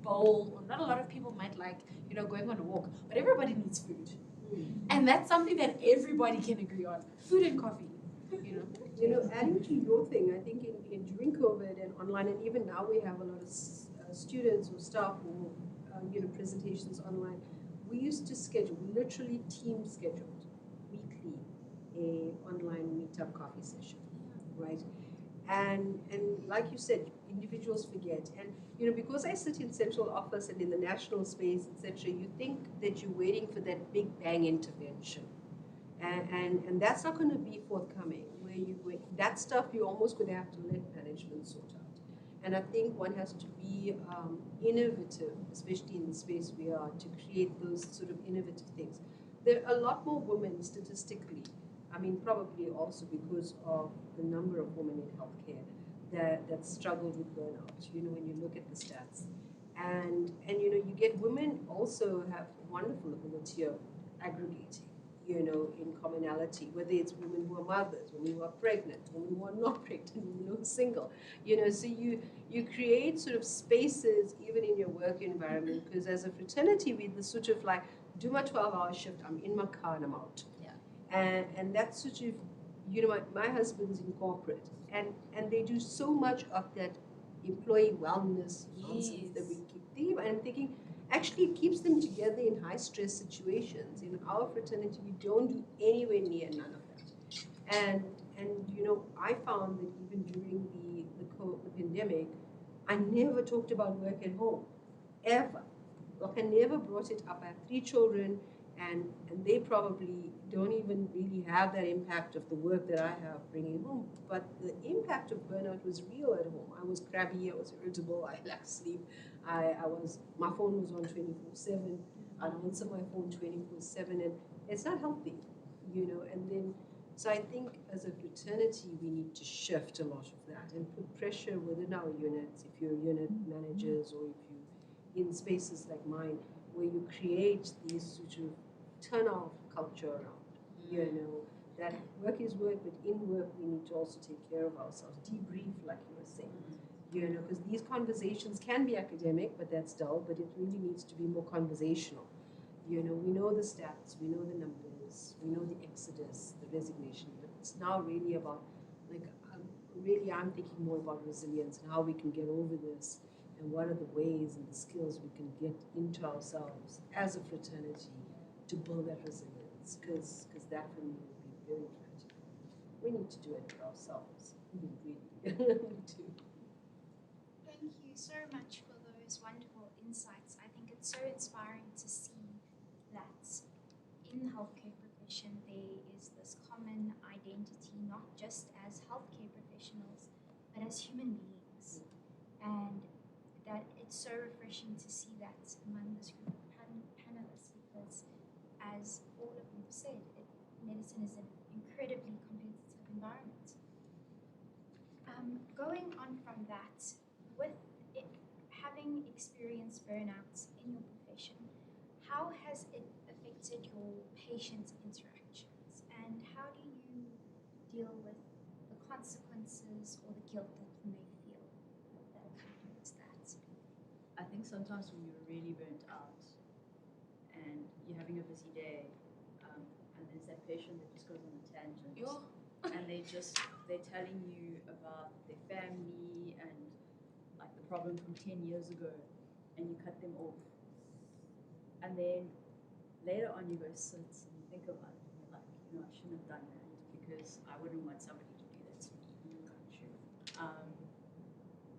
bowl, or not a lot of people might like going on a walk, but everybody needs food. And that's something that everybody can agree on. Food and coffee, Adding to your thing, I think during COVID and online, and even now we have a lot of students or staff or presentations online. We used to schedule, literally team scheduled weekly, a online meetup coffee session, right? And like you said, individuals forget. And because I sit in central office and in the national space, etc., you think that you're waiting for that big bang intervention, and that's not going to be forthcoming. That stuff you're almost going to have to let management sort out. And I think one has to be innovative, especially in the space we are, to create those sort of innovative things. There are a lot more women statistically. I mean, probably also because of the number of women in healthcare that struggle with burnout, when you look at the stats. And you get women also have wonderful ability of aggregating, in commonality, whether it's women who are mothers, women who are pregnant, women who are not pregnant, women who are single, so you create sort of spaces even in your work environment, because as a fraternity, we the sort of do my 12-hour shift, I'm in my car and I'm out. And that's sort of, my husband's in corporate, and they do so much of that employee wellness nonsense that we keep thinking about. And I'm thinking, actually it keeps them together in high stress situations. In our fraternity, we don't do anywhere near none of that. And I found that even during the pandemic, I never talked about work at home, ever. I never brought it up. I have 3 children, and they probably don't even really have that impact of the work that I have bringing home. But the impact of burnout was real at home. I was crabby, I was irritable, I lacked sleep. My phone was on 24/7. I'd answer my phone 24/7, and it's not healthy, And then, so I think as a fraternity, we need to shift a lot of that and put pressure within our units. If you're unit managers, or if you're in spaces like mine, where you create these sort of turn-off culture around, that work is work, but in work we need to also take care of ourselves, debrief, like you were saying, because these conversations can be academic, but that's dull, but it really needs to be more conversational. We know the stats, we know the numbers, we know the exodus, the resignation, but it's now really about, I'm thinking more about resilience and how we can get over this, and what are the ways and the skills we can get into ourselves as a fraternity to build that resilience, because that for me would be very critical. We need to do it for ourselves. We really need to. so much for those wonderful insights. I think it's so inspiring to see that in the healthcare profession there is this common identity, not just as healthcare professionals, but as human beings. And that it's so refreshing to see that among this group of panelists, because as all of you have said, medicine is an incredibly competitive environment. Going on from that, with it, having experienced burnout in your profession, how has it affected your patient interactions, and how do you deal with the consequences or the guilt that you may feel that accompanies that? I think sometimes when you're really burnt out and you're having a busy day, and there's that patient that just goes on a tangent, and they're telling you about their family and like the problem from 10 years ago, and you cut them off. And then later on you go sit and you think about it, and you're like, I shouldn't have done that, because I wouldn't want somebody to do that to me.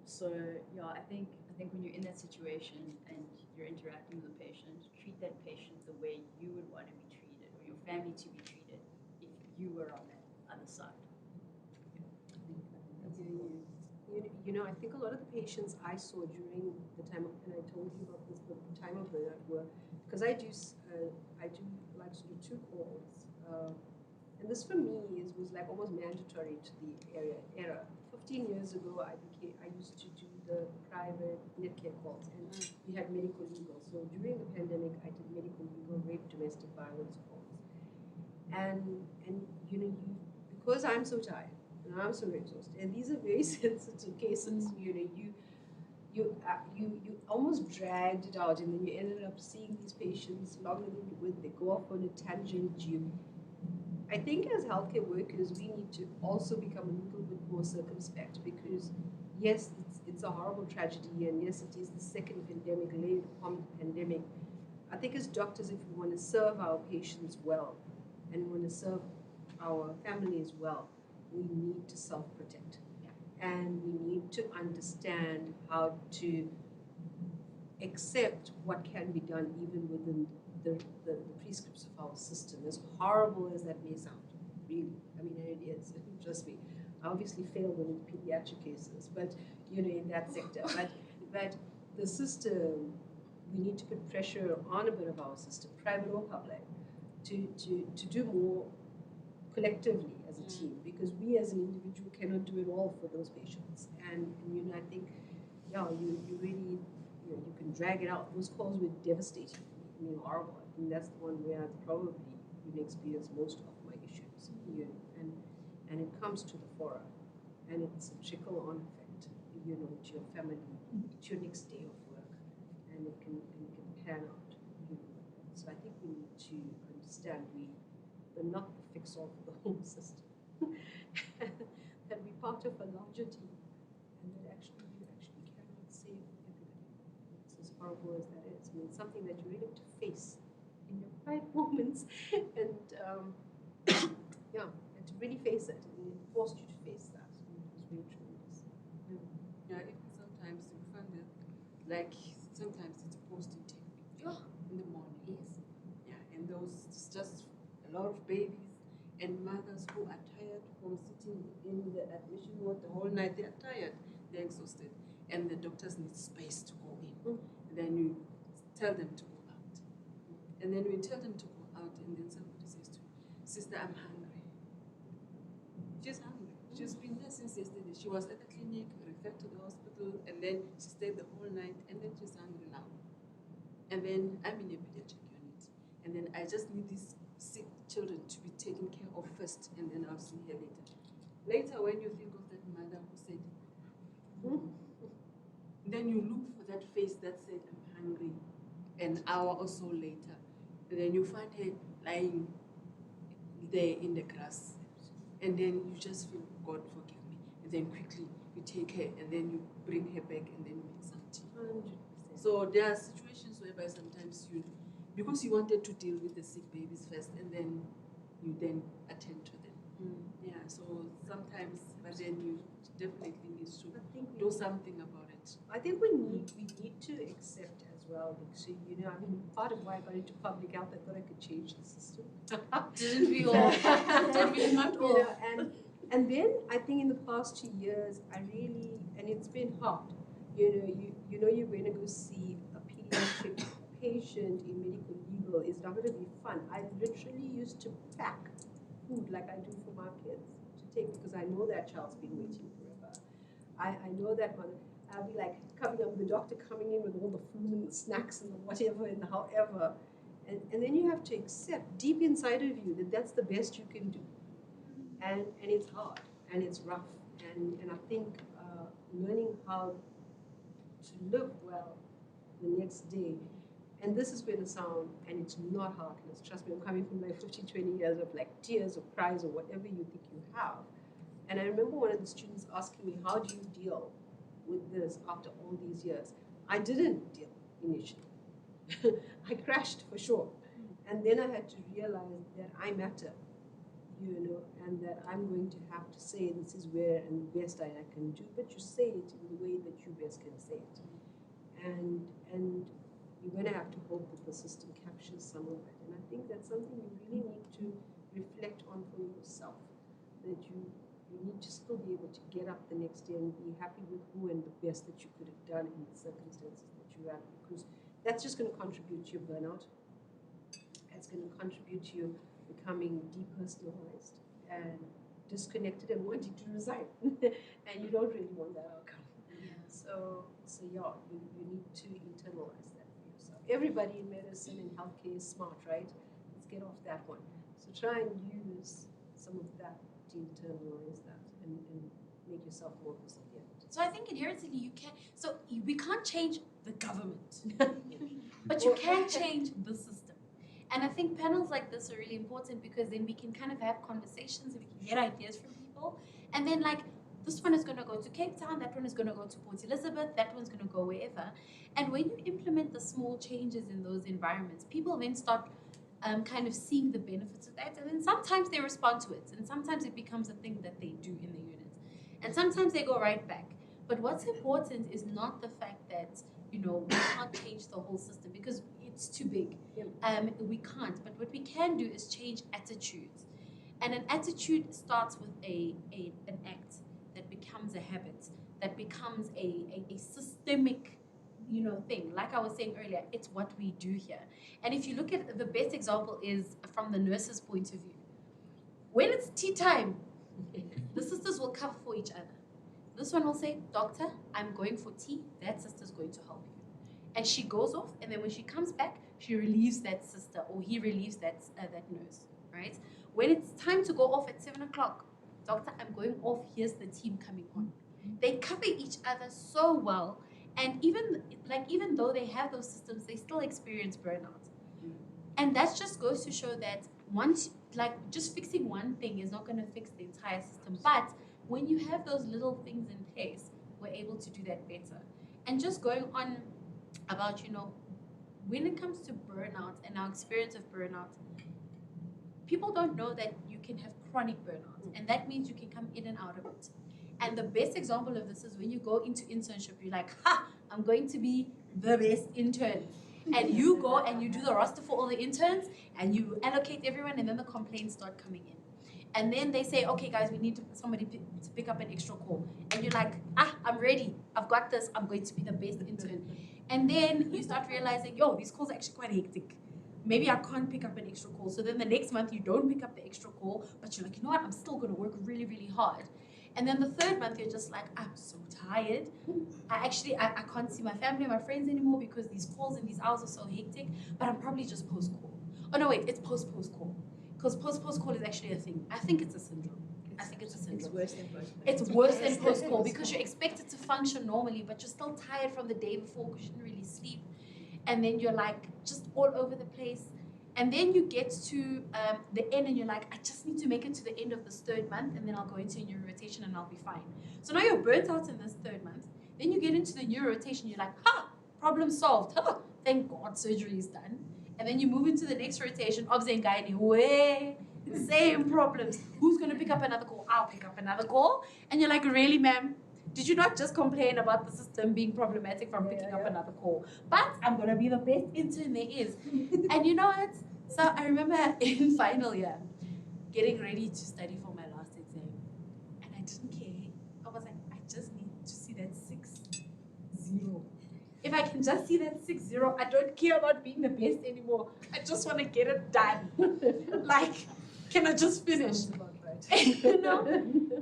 So yeah, I think when you're in that situation and you're interacting with a patient, treat that patient the way you would want to be treated, or your family to be treated, if you were on that other side. I think a lot of the patients I saw during the time of, and I told you about this, the time of burnout were, because I do like to do 2 calls, and this for me was like almost mandatory to the era. 15 years ago, I used to do the private net-care calls, and we had medical legal. So during the pandemic, I did medical legal, rape, domestic violence calls, and because I'm so tired and I'm so exhausted, and these are very sensitive cases. You almost dragged it out, and then you ended up seeing these patients longer than you would. They go off on a tangent. I think as healthcare workers, we need to also become a little bit more circumspect, because yes, it's a horrible tragedy, and yes, it is the second pandemic laid upon the pandemic. I think as doctors, if we want to serve our patients well and we want to serve our families well, we need to self-protect. And we need to understand how to accept what can be done even within the prescripts of our system, as horrible as that may sound, really. I mean, it is, trust me. I obviously failed in pediatric cases, but, in that sector. But the system, we need to put pressure on a bit of our system, private or public, to do more collectively as a team, because we as an individual cannot do it all for those patients. And I think, you really, you can drag it out. Those calls were devastating. Horrible. I think that's the one where I've probably experienced most of my issues. And it comes to the fora, and it's a trickle-on effect, to your family, to your next day of work, and it can pan out. So I think we need to understand we're not the fix-all for the whole system. That we're part of a larger team, and that actually cannot save everybody. It's as horrible as that is. It's something that you really have to face in your quiet moments, and and to really face it, and it forced you to face that. It was really tremendous. Even sometimes you find that, like, sometimes it's post-intake in the morning. Yes. Yeah, and those, it's just a lot of babies and mothers who are tired from sitting in the admission ward the whole night. They're tired, they're exhausted, and the doctors need space to go in. And then you tell them to go out. And then we tell them to go out, and then somebody says to me, "Sister, I'm hungry." She's hungry. She's been there since yesterday. She was at the clinic, referred to the hospital, and then she stayed the whole night, and then she's hungry now. And then I'm in a pediatric unit, and then I just need these sick children to be taken care of first, and then I'll see her later. Later, when you think of that mother who said, then you look for that face that said, "I'm hungry," an hour or so later, and then you find her lying there in the grass, and then you just feel, "God forgive me," and then quickly you take her, and then you bring her back, and then you make some tea. 100%. So there are situations whereby sometimes because you wanted to deal with the sick babies first, and then you then attend to them. Yeah, so sometimes, but then you definitely needs to I think we do something about it. I think we need to accept as well. Like, so, you know, I mean, part of why I got into public health, I thought I could change the system. Didn't we all? Did we not You all? know, and then I think in the past 2 years, I really, and it's been hard. You know you're going to go see a pediatric patient in medical legal. It's not going to be fun. I literally used to pack food like I do for my kids to take because I know that child's been waiting forever. I know that one. I'll be like coming up, the doctor coming in with all the food and the snacks and the whatever and the however. And then you have to accept deep inside of you that that's the best you can do. And it's hard and it's rough. And I think learning how to live well the next day. And this is going to sound, and it's not heartless. Trust me, I'm coming from like 15, 20 years of like tears or cries or whatever you think you have. And I remember one of the students asking me, how do you deal with this after all these years? I didn't deal initially. I crashed for sure. And then I had to realize that I matter, you know, and that I'm going to have to say this is where and the best I can do, but you say it in the way that you best can say it. And you're going to have to hope that the system captures some of it. And I think that's something you really need to reflect on for yourself, that you need to still be able to get up the next day and be happy with who and the best that you could have done in the circumstances that you're at, because that's just going to contribute to your burnout. It's going to contribute to you becoming depersonalized and disconnected and wanting to resign. And you don't really want that outcome. So yeah, you need to internalize that for yourself. Everybody in medicine and healthcare is smart, right? Let's get off that one. So try and use some of that to internalize that and make yourself more resilient. So I think inherently we can't change the government, but you can change the system. And I think panels like this are really important because then we can kind of have conversations and we can get ideas from people. And then like, this one is going to go to Cape Town, that one is going to go to Port Elizabeth, that one's going to go wherever. And when you implement the small changes in those environments, people then start kind of seeing the benefits of that. And then sometimes they respond to it. And sometimes it becomes a thing that they do in the unit. And sometimes they go right back. But what's important is not the fact that, you know, we can't change the whole system because it's too big. We can't. But what we can do is change attitudes. And an attitude starts with an act that becomes a habit, that becomes a systemic, you know, thing. Like I was saying earlier, it's what we do here. And if you look at the best example is from the nurse's point of view. When it's tea time, the sisters will cover for each other. This one will say, doctor, I'm going for tea. That sister's going to help you. And she goes off, and then when she comes back, she relieves that sister, or he relieves that nurse, right? When it's time to go off at 7 o'clock, doctor, I'm going off, here's the team coming on. They cover each other so well, and even though they have those systems, they still experience burnout. And that just goes to show that just fixing one thing is not going to fix the entire system. But when you have those little things in place, we're able to do that better. And just going on about, you know, when it comes to burnout and our experience of burnout, people don't know that you can have chronic burnout, and that means you can come in and out of it. And the best example of this is when you go into internship, you're like, I'm going to be the best intern. And you go and you do the roster for all the interns, and you allocate everyone, and then the complaints start coming in. And then they say, okay, guys, we need somebody to pick up an extra call. And you're like, I'm ready. I've got this. I'm going to be the best intern. And then you start realizing, these calls are actually quite hectic. Maybe I can't pick up an extra call. So then the next month you don't pick up the extra call, but you're like, you know what? I'm still going to work really, really hard. And then the third month you're just like, I'm so tired. I can't see my family and my friends anymore because these calls and these hours are so hectic, but I'm probably just post-call. Oh no, wait, it's post-call. Because post-call is actually a thing. I think it's a syndrome. It's worse than post-call. It's worse than post-call because you're expected to function normally, but you're still tired from the day before because you didn't really sleep. And then you're like just all over the place. And then you get to the end and you're like, I just need to make it to the end of this third month and then I'll go into a new rotation and I'll be fine. So now you're burnt out in this third month. Then you get into the new rotation, you're like, problem solved. Thank God surgery is done. And then you move into the next rotation, obs and gynae, way. Same problems. Who's going to pick up another call? I'll pick up another call. And you're like, really, ma'am? Did you not just complain about the system being problematic from picking up another call? But I'm going to be the best intern there is. And you know what? So I remember in final year, getting ready to study for my last exam. And I didn't care. I was like, I just need to see that 6-0. If I can just see that 6-0, I don't care about being the best anymore. I just want to get it done. Like, can I just finish? Sounds about right. You know?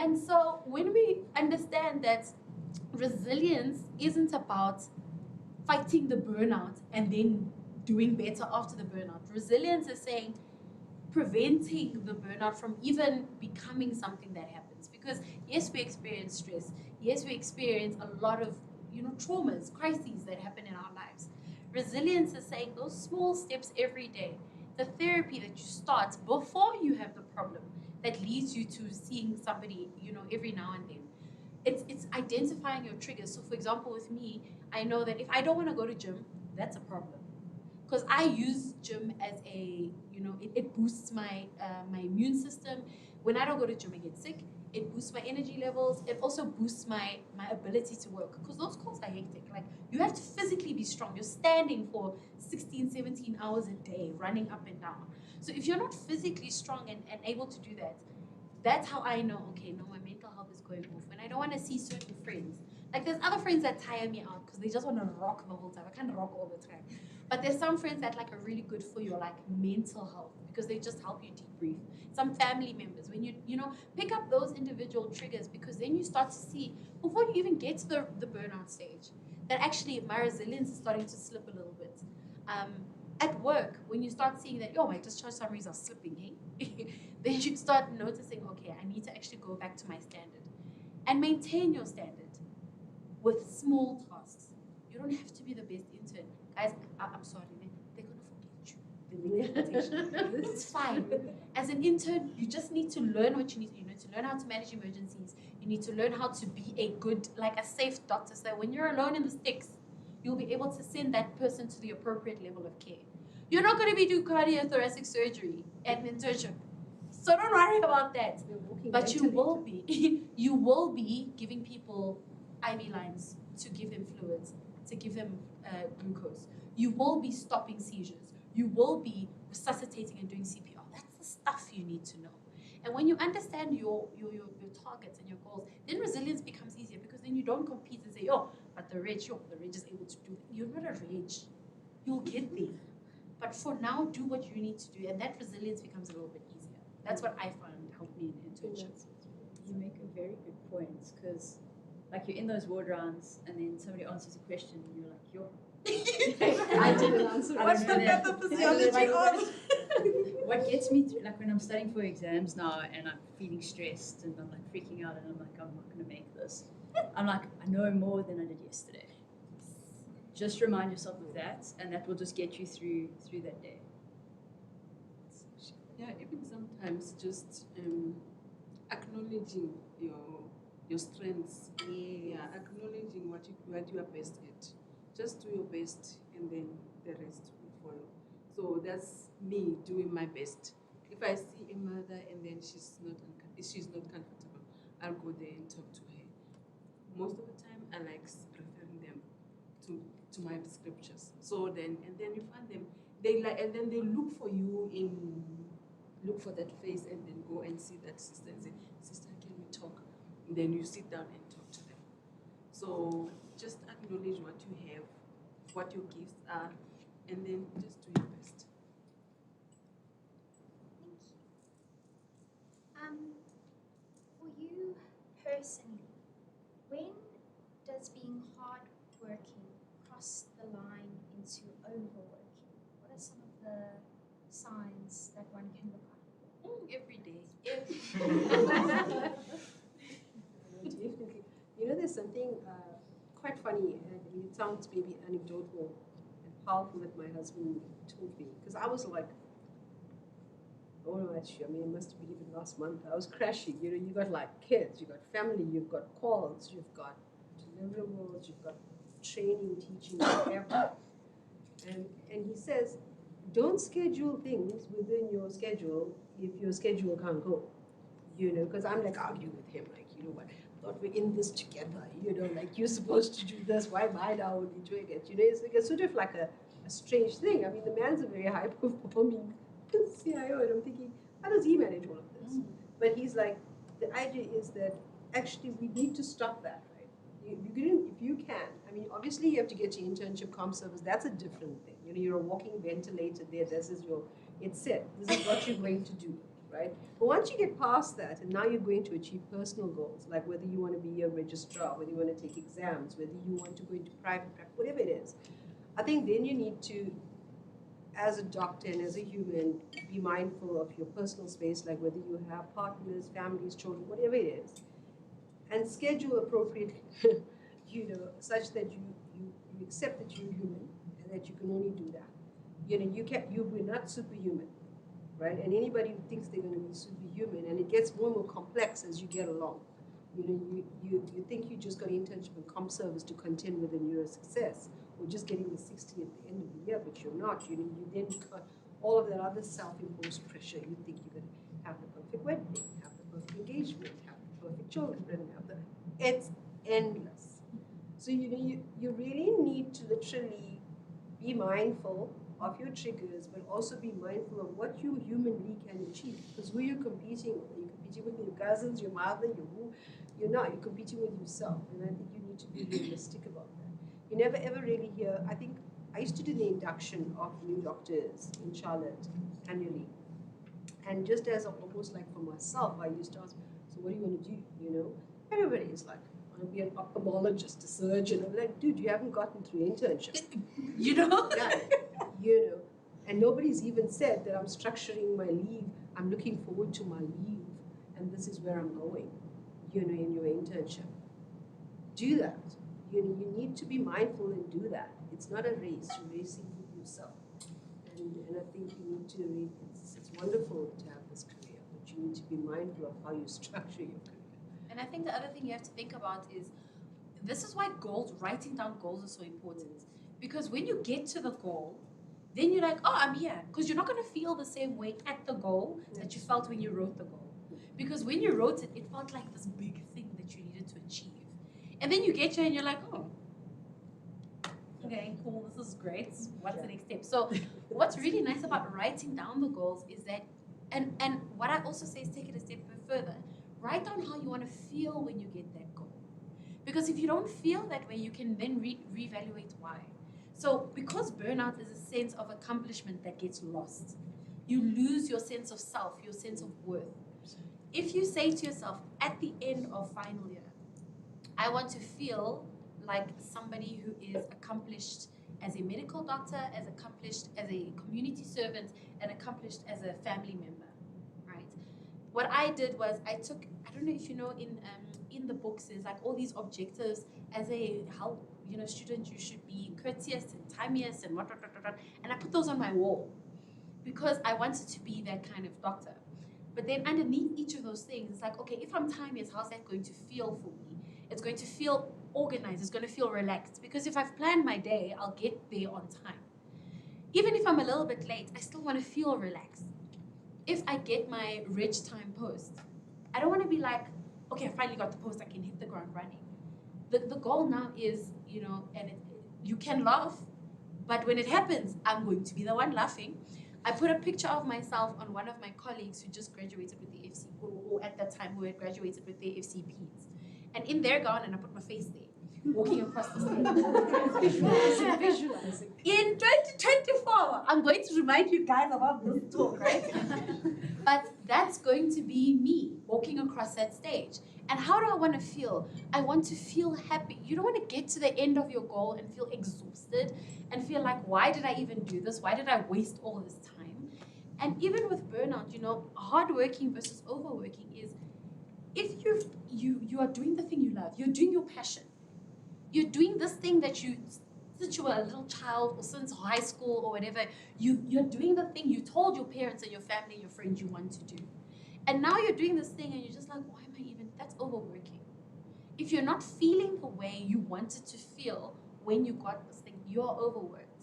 And so when we understand that resilience isn't about fighting the burnout and then doing better after the burnout. Resilience is saying preventing the burnout from even becoming something that happens. Because yes, we experience stress. Yes, we experience a lot of traumas, crises that happen in our lives. Resilience is saying those small steps every day, the therapy that you start before you have the problem that leads you to seeing somebody, every now and then. It's identifying your triggers. So for example, with me, I know that if I don't want to go to gym, that's a problem. Because I use gym as a, it boosts my immune system. When I don't go to gym, I get sick. It boosts my energy levels. It also boosts my ability to work. Because those calls are hectic. Like, you have to physically be strong. You're standing for 16, 17 hours a day, running up and down. So if you're not physically strong and able to do that, that's how I know, okay, no, my mental health is going off. When I don't want to see certain friends. Like, there's other friends that tire me out because they just want to rock the whole time. I can't rock all the time. But there's some friends that are really good for your mental health because they just help you debrief. Some family members, when you pick up those individual triggers, because then you start to see, before you even get to the burnout stage, that actually my resilience is starting to slip a little bit. At work, when you start seeing that, my discharge summaries are slipping, hey? Then you start noticing, okay, I need to actually go back to my standard and maintain your standard with small tasks. You don't have to be the best intern. Guys, I'm sorry, they're going to forget you. It's fine. As an intern, you just need to learn what you need. You need to learn how to manage emergencies. You need to learn how to be a good, a safe doctor. So that when you're alone in the sticks, you'll be able to send that person to the appropriate level of care. You're not going to be doing cardiothoracic surgery at an internship. So don't worry about that. But you will be. You will be giving people IV lines to give them fluids, to give them glucose. You will be stopping seizures. You will be resuscitating and doing CPR. That's the stuff you need to know. And when you understand your targets and your goals, then resilience becomes easier, because then you don't compete and say, but the rich is able to do that. You're not a rich. You'll get there. But for now, do what you need to do, and that resilience becomes a little bit easier. That's what I found helped me in internships. You make a very good point, because you're in those ward rounds and then somebody answers a question and you're like, I didn't answer. What's the pathophysiology of? What gets me through, when I'm studying for exams now and I'm feeling stressed and I'm freaking out and I'm like, I'm not going to make this. I'm like, I know more than I did yesterday. Just remind yourself of that, and that will just get you through that day. Yeah, even sometimes just acknowledging your strengths. Yeah, acknowledging what you are best at. Just do your best, and then the rest will follow. So that's me doing my best. If I see a mother and then she's not comfortable, I'll go there and talk to her. Most of the time, I like referring them to my scriptures. So then you find them. And then they look for that face, and then go and see that sister and say, sister, can we talk? And then you sit down and talk to them. So just acknowledge what you have, what your gifts are, and then just do your best. Thank you. For you personally, when does being hardworking cross the line into overworking? What are some of the signs that one can look out for? Every day. Definitely. There's something quite funny, and it sounds maybe anecdotal and powerful, that my husband told me. Because I was like, oh no, actually, it must have been even last month. I was crashing. You got kids, you got family, you've got calls, you've got deliverables, you've got training, teaching, whatever. And he says, don't schedule things within your schedule if your schedule can't go. Because I'm like arguing with him, like, you know what, I thought we're in this together, like you're supposed to do this, why am I now only doing it? It's like a sort of like a strange thing. I mean, the man's a very high performing CIO, and I'm thinking, how does he manage all of this? But he's like, the idea is that actually we need to stop that, right? If you can, I mean, obviously you have to get your internship comp service, that's a different thing. You're a walking ventilator there, it's set, this is what you're going to do, right? But once you get past that, and now you're going to achieve personal goals, like whether you want to be a registrar, whether you want to take exams, whether you want to go into private practice, whatever it is, I think then you need to, as a doctor and as a human, be mindful of your personal space, like whether you have partners, families, children, whatever it is, and schedule appropriately, such that you accept that you're human and that you can only do that. We're not superhuman, right? And anybody who thinks they're going to be superhuman, and it gets more and more complex as you get along. You think you just got an internship and comp service to contend with and you're a success, or just getting the 60 at the end of the year, but you're not. You then got all of that other self-imposed pressure. You think you're going to have the perfect wedding, have the perfect engagement, have the perfect children, it's endless. So you really need to literally be mindful of your triggers, but also be mindful of what you humanly can achieve. Because who you're competing with? You're competing with your cousins, your mother, you're not. You're competing with yourself. And I think you need to be realistic about that. You never ever really hear, I think, I used to do the induction of new doctors in Charlotte annually. And just as almost like for myself, I used to ask, so what do you want to do, Everybody is like, I want to be an ophthalmologist, a surgeon. I'm like, dude, you haven't gotten through internship. Yeah, and nobody's even said that I'm structuring my leave, I'm looking forward to my leave, and this is where I'm going, in your internship. Do that. You need to be mindful and do that. It's not a race, you're racing with yourself. And I think you need to it's wonderful to have this career, but you need to be mindful of how you structure your career. And I think the other thing you have to think about is, this is why writing down goals is so important. Because when you get to the goal, then you're like, oh, I'm here. Because you're not going to feel the same way at the goal that you felt when you wrote the goal. Because when you wrote it, it felt like this big thing that you needed to achieve. And then you get here and you're like, oh, okay, cool, this is great. What's the next step? So what's really nice about writing down the goals is that, and what I also say is take it a step further. Write down how you want to feel when you get that goal. Because if you don't feel that way, you can then reevaluate why. So because burnout is a sense of accomplishment that gets lost, you lose your sense of self, your sense of worth. If you say to yourself, at the end of final year, I want to feel like somebody who is accomplished as a medical doctor, as accomplished as a community servant, and accomplished as a family member, right? What I did was I don't know if you know, in the books there's like all these objectives. As a student, you should be courteous and timeous and what, and I put those on my wall because I wanted to be that kind of doctor. But then underneath each of those things, it's like, okay, if I'm timeous, how's that going to feel for me? It's going to feel organized, it's going to feel relaxed, because if I've planned my day, I'll get there on time. Even if I'm a little bit late, I still want to feel relaxed. If I get my reg time post, I don't want to be like, okay, I finally got the post, I can hit the ground running. The goal now is, you can laugh, but when it happens, I'm going to be the one laughing. I put a picture of myself on one of my colleagues who just graduated with the FC, or at that time who had graduated with their FCPs. And in their gown, and I put my face there, walking across the stage. Visualizing. In 2024, I'm going to remind you guys about this talk, right? But that's going to be me walking across that stage. And how do I want to feel? I want to feel happy. You don't want to get to the end of your goal and feel exhausted and feel like, why did I even do this? Why did I waste all this time? And even with burnout, hardworking versus overworking is, if you are doing the thing you love, you're doing your passion, you're doing this thing that since you were a little child or since high school or whatever, you're doing the thing you told your parents and your family and your friends you want to do. And now you're doing this thing and you're just like, why am I even, that's overworking. If you're not feeling the way you wanted to feel when you got this thing, you're overworked.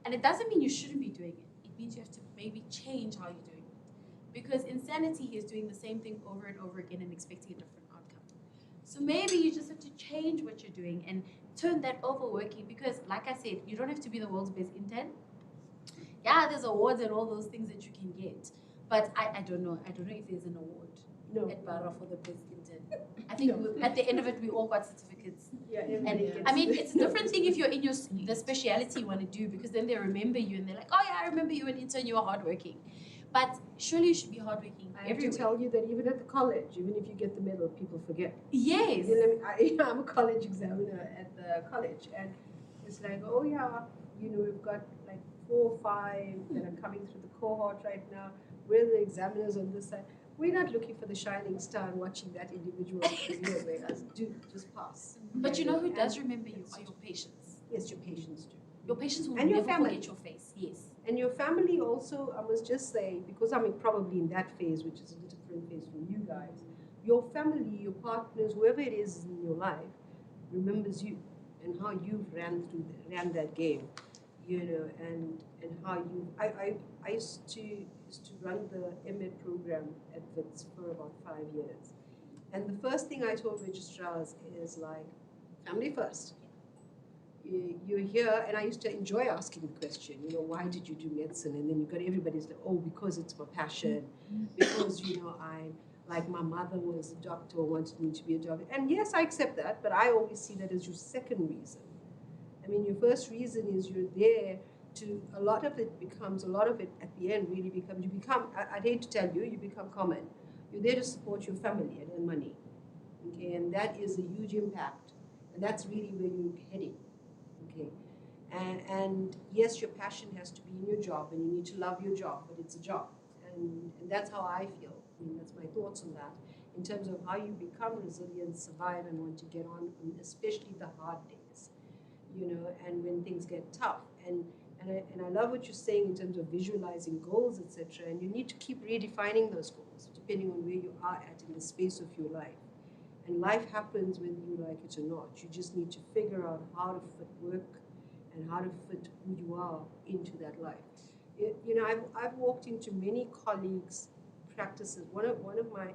And it doesn't mean you shouldn't be doing it. It means you have to maybe change how you're doing it. Because insanity is doing the same thing over and over again and expecting a different outcome. So maybe you just have to change what you're doing and turn that overworking, because like I said, you don't have to be the world's best intern. Yeah, there's awards and all those things that you can get. But I don't know. I don't know if there's an award at Barra for the best intern. I think at the end of it, we all got certificates. Yeah, And everybody I mean, gets- it's a different thing if you're in the speciality you want to do, because then they remember you and they're like, oh yeah, I remember you an intern, you were hardworking. But surely you should be hardworking I have to everywhere. tell you that even at the college, even if you get the medal, people forget. Yes. You know, I'm a college examiner at the college, and it's like, oh yeah, you know, we've got like 4 or 5 that are coming through the cohort right now. We're the examiners on this side. We're not looking for the shining star and watching that individual career where us do just pass. But you know who And does remember you are your patients. Yes, your patients do. Your patients will And your never family. forget your face. Yes. And your family also, I must just say, because I'm probably in that phase, which is a different phase from you guys, your family, your partners, whoever it is in your life, remembers you and how you ran that game, you know, and how you. I used to run the MA program at Wits for about 5 years, and the first thing I told registrars is like, family first. You're here, and I used to enjoy asking the question, you know, why did you do medicine? And then you got everybody's like, oh, because it's my passion, because, you know, like my mother was a doctor, wanted me to be a doctor. And yes, I accept that, but I always see that as your second reason. I mean, your first reason is you're there to, a lot of it at the end really becomes, I'd hate to tell you, you become common. You're there to support your family and earn money, okay? And that is a huge impact, and that's really where you're heading. Okay, and yes, your passion has to be in your job, and you need to love your job, but it's a job, and that's how I feel. I mean, that's my thoughts on that, in terms of how you become resilient, survive, and want to get on, especially the hard days, you know, and when things get tough. And I love what you're saying in terms of visualizing goals, etc. And you need to keep redefining those goals, depending on where you are at in the space of your life. And life happens whether you like it or not. You just need to figure out how to fit work and how to fit who you are into that life. You know, I've walked into many colleagues' practices. One of my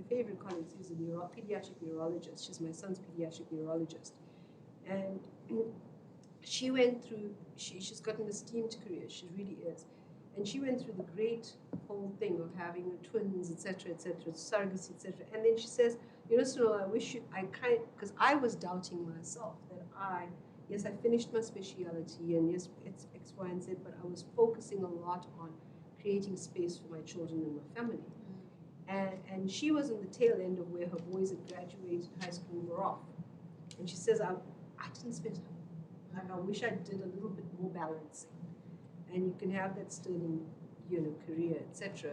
favorite colleagues is a pediatric neurologist. She's my son's pediatric neurologist. And she went through, she's got an esteemed career, she really is. And she went through the great whole thing of having twins, etc., surrogacy, etc. And then she says, you know, Sunil, I wish because I was doubting myself that yes, I finished my speciality, and yes, it's X, Y, and Z, but I was focusing a lot on creating space for my children and my family. And she was in the tail end of where her boys had graduated high school and were off. And she says, I didn't spend time. Like, I wish I did a little bit more balancing. And you can have that sterling, you know, career, etc.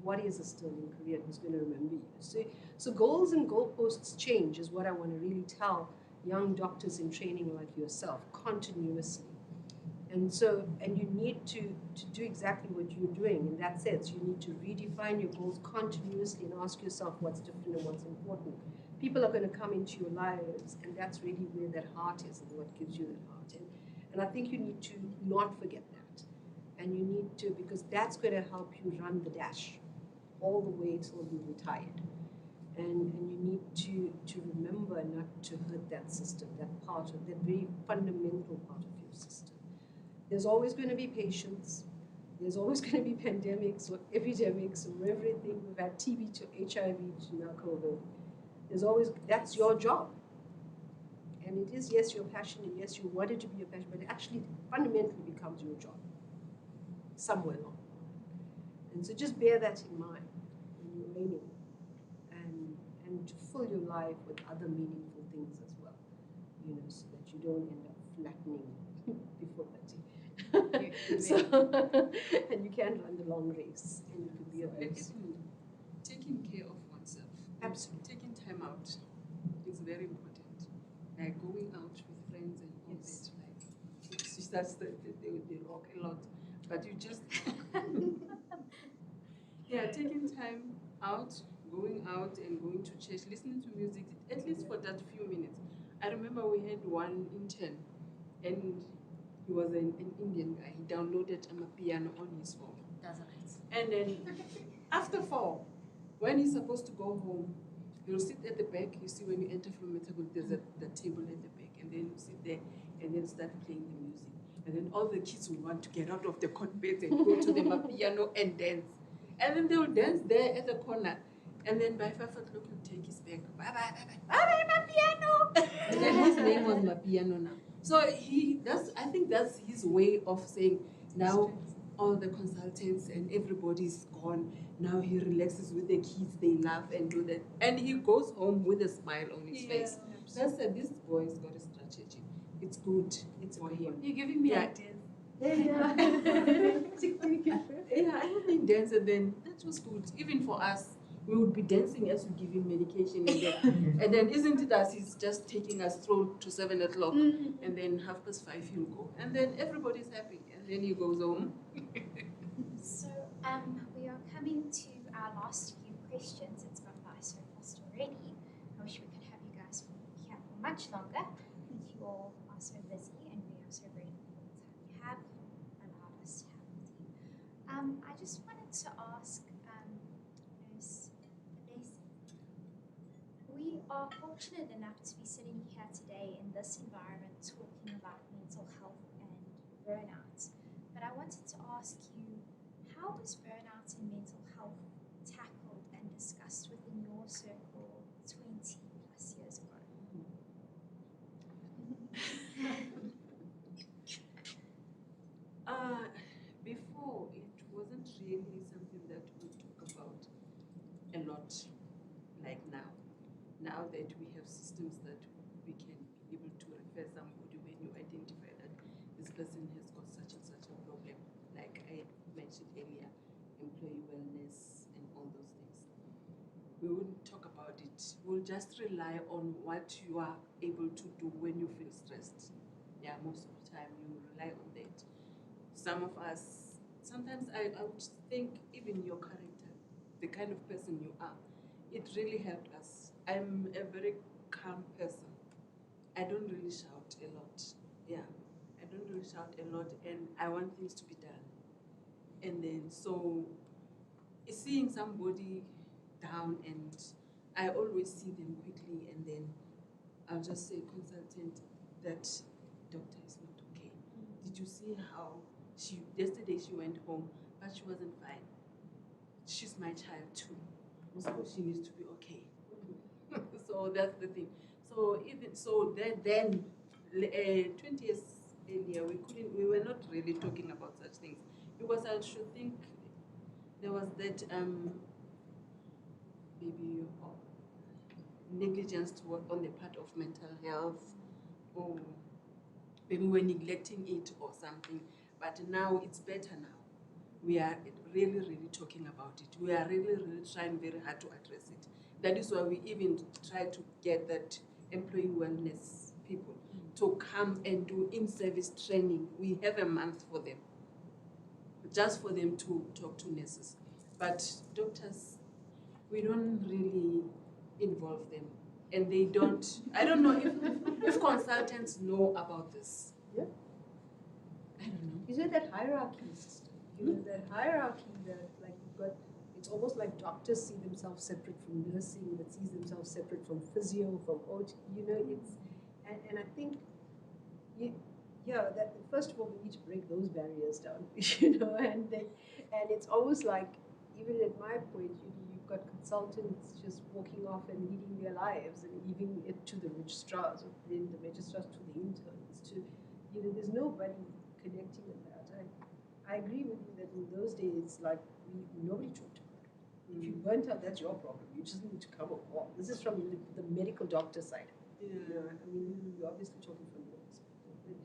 What is a sterling career? Who's going to remember you? So goals and goalposts change is what I want to really tell young doctors in training like yourself continuously. And you need to do exactly what you're doing in that sense. You need to redefine your goals continuously and ask yourself what's different and what's important. People are going to come into your lives, and that's really where that heart is and what gives you that heart. And I think you need to not forget that. And you need to, because that's going to help you run the dash all the way till you're retired. And you need to remember not to hurt that system, that part of that very fundamental part of your system. There's always going to be patients. There's always going to be pandemics or epidemics or everything. We've had TB to HIV to now COVID. That's your job. And it is, yes, your passion, and yes, you want it to be your passion, but it actually fundamentally becomes your job somewhere along the line. And so just bear that in mind when you're aiming, and to fill your life with other meaningful things as well, you know, so that you don't end up flattening before 30. So, and you can run the long race, and you could be a race. Taking care of oneself. Absolutely. Taking time out is very important. Like going out with friends and all Yes. that. Like, they rock a lot, but you just yeah, taking time out, going out and going to church, listening to music, at least for that few minutes. I remember we had one intern, and He was an Indian guy. He downloaded a piano on his phone. That's right. And then after 4, when he's supposed to go home, he'll sit at the back. You see, when you enter from Metabo, there's the table at the back, and then you sit there and then start playing the music. And then all the kids will want to get out of the cot beds and go to the piano and dance. And then they will dance there at the corner. And then by 5 o'clock, he'll take his bag. Bye bye, bye bye, bye bye, my piano. And then his name was my piano now. So I think that's his way of saying, now all the consultants and everybody's gone. Now he relaxes with the kids, they laugh and do that. And he goes home with a smile on his face. That's said, this boy's got a strategy. It's good. It's for him. You're giving me ideas. Yeah, I have been dancing then. That was good. Even for us, we would be dancing as we give him medication and then isn't it as he's just taking us through to 7 o'clock and then 5:30 he'll go. And then everybody's happy and then he goes home. So we are coming to our last few questions. It's gone by so fast already. I wish we could have you guys here for much longer. You all are so busy and we are so grateful for the time you have allowed us to have with you. I just wanted to ask Nurse Lacey, we are fortunate enough to be sitting here today in this environment talking about mental health and burnout. But I wanted to ask you, how was burnout and mental health tackled and discussed within your circle 20 plus years ago? Before, it wasn't really something that we talk about a lot like now. Now that we have systems that we can be able to refer somebody when you identify that this person has got such and such a problem, like I mentioned earlier, employee wellness and all those things. We wouldn't talk about it. We'll just rely on what you are able to do when you feel stressed. Yeah, most of the time you rely on that. Some of us, sometimes I would think even your character, the kind of person you are, it really helped us. I'm a very calm person. I don't really shout a lot. Yeah, I don't really shout a lot and I want things to be done. And then so seeing somebody down and I always see them quickly and then I'll just say, consultant, that doctor is not okay. Did you see how yesterday she went home, but she wasn't fine. She's my child too, so she needs to be okay. So that's the thing. So even so, then 20 years earlier, we were not really talking about such things because I should think there was that maybe negligence on the part of mental health, or maybe we're neglecting it or something. But now it's better now. We are really, really talking about it. We are really, really trying very hard to address it. That is why we even try to get that employee wellness people to come and do in-service training. We have a month for them, just for them to talk to nurses. But doctors, we don't really involve them. And they don't, I don't know if consultants know about this. Yeah. I don't know. Is it that hierarchy system? You know, that hierarchy that like you've got, it's almost like doctors see themselves separate from nursing, that sees themselves separate from physio, from OT, you know, it's, and I think, that first of all, we need to break those barriers down, you know, and it's almost like, even at my point, you've got consultants just walking off and leading their lives and leaving it to the registrars, or then the registrars to the interns, to, you know, there's nobody connecting with that. I agree with you that in those days, like, nobody talked about it. If you burnt out, that's your problem. You just need to come on call. This is from the medical doctor side. Yeah. You know, I mean, you're obviously talking from your perspective.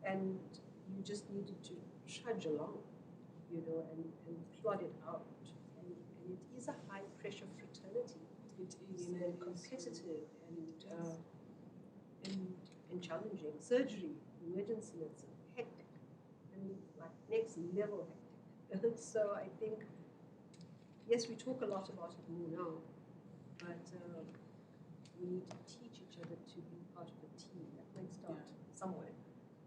And you just needed to trudge along, you know, and plod it out. And it is a high-pressure fraternity. It is. You know, competitive and challenging. Surgery, emergency medicine, hectic. I mean, like next level hectic. So I think, yes, we talk a lot about it more now, but we need to teach each other to be part of a team. That might start somewhere.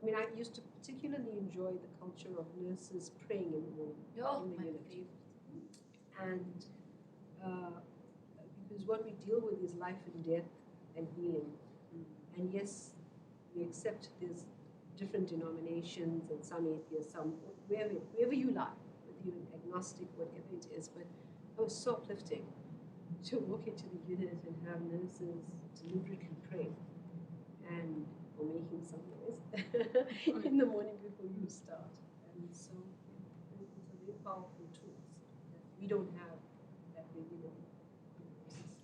I mean, I used to particularly enjoy the culture of nurses praying in the morning Oh, in the my unit. favorite. And because what we deal with is life and death and healing. And yes, we accept there's different denominations and some atheists, some wherever you lie, whether you're agnostic, whatever it is. But it was so uplifting to walk into the unit and have nurses deliberately pray and or making some noise in the morning before you start. And so it's a very powerful tools that we don't have that regularly.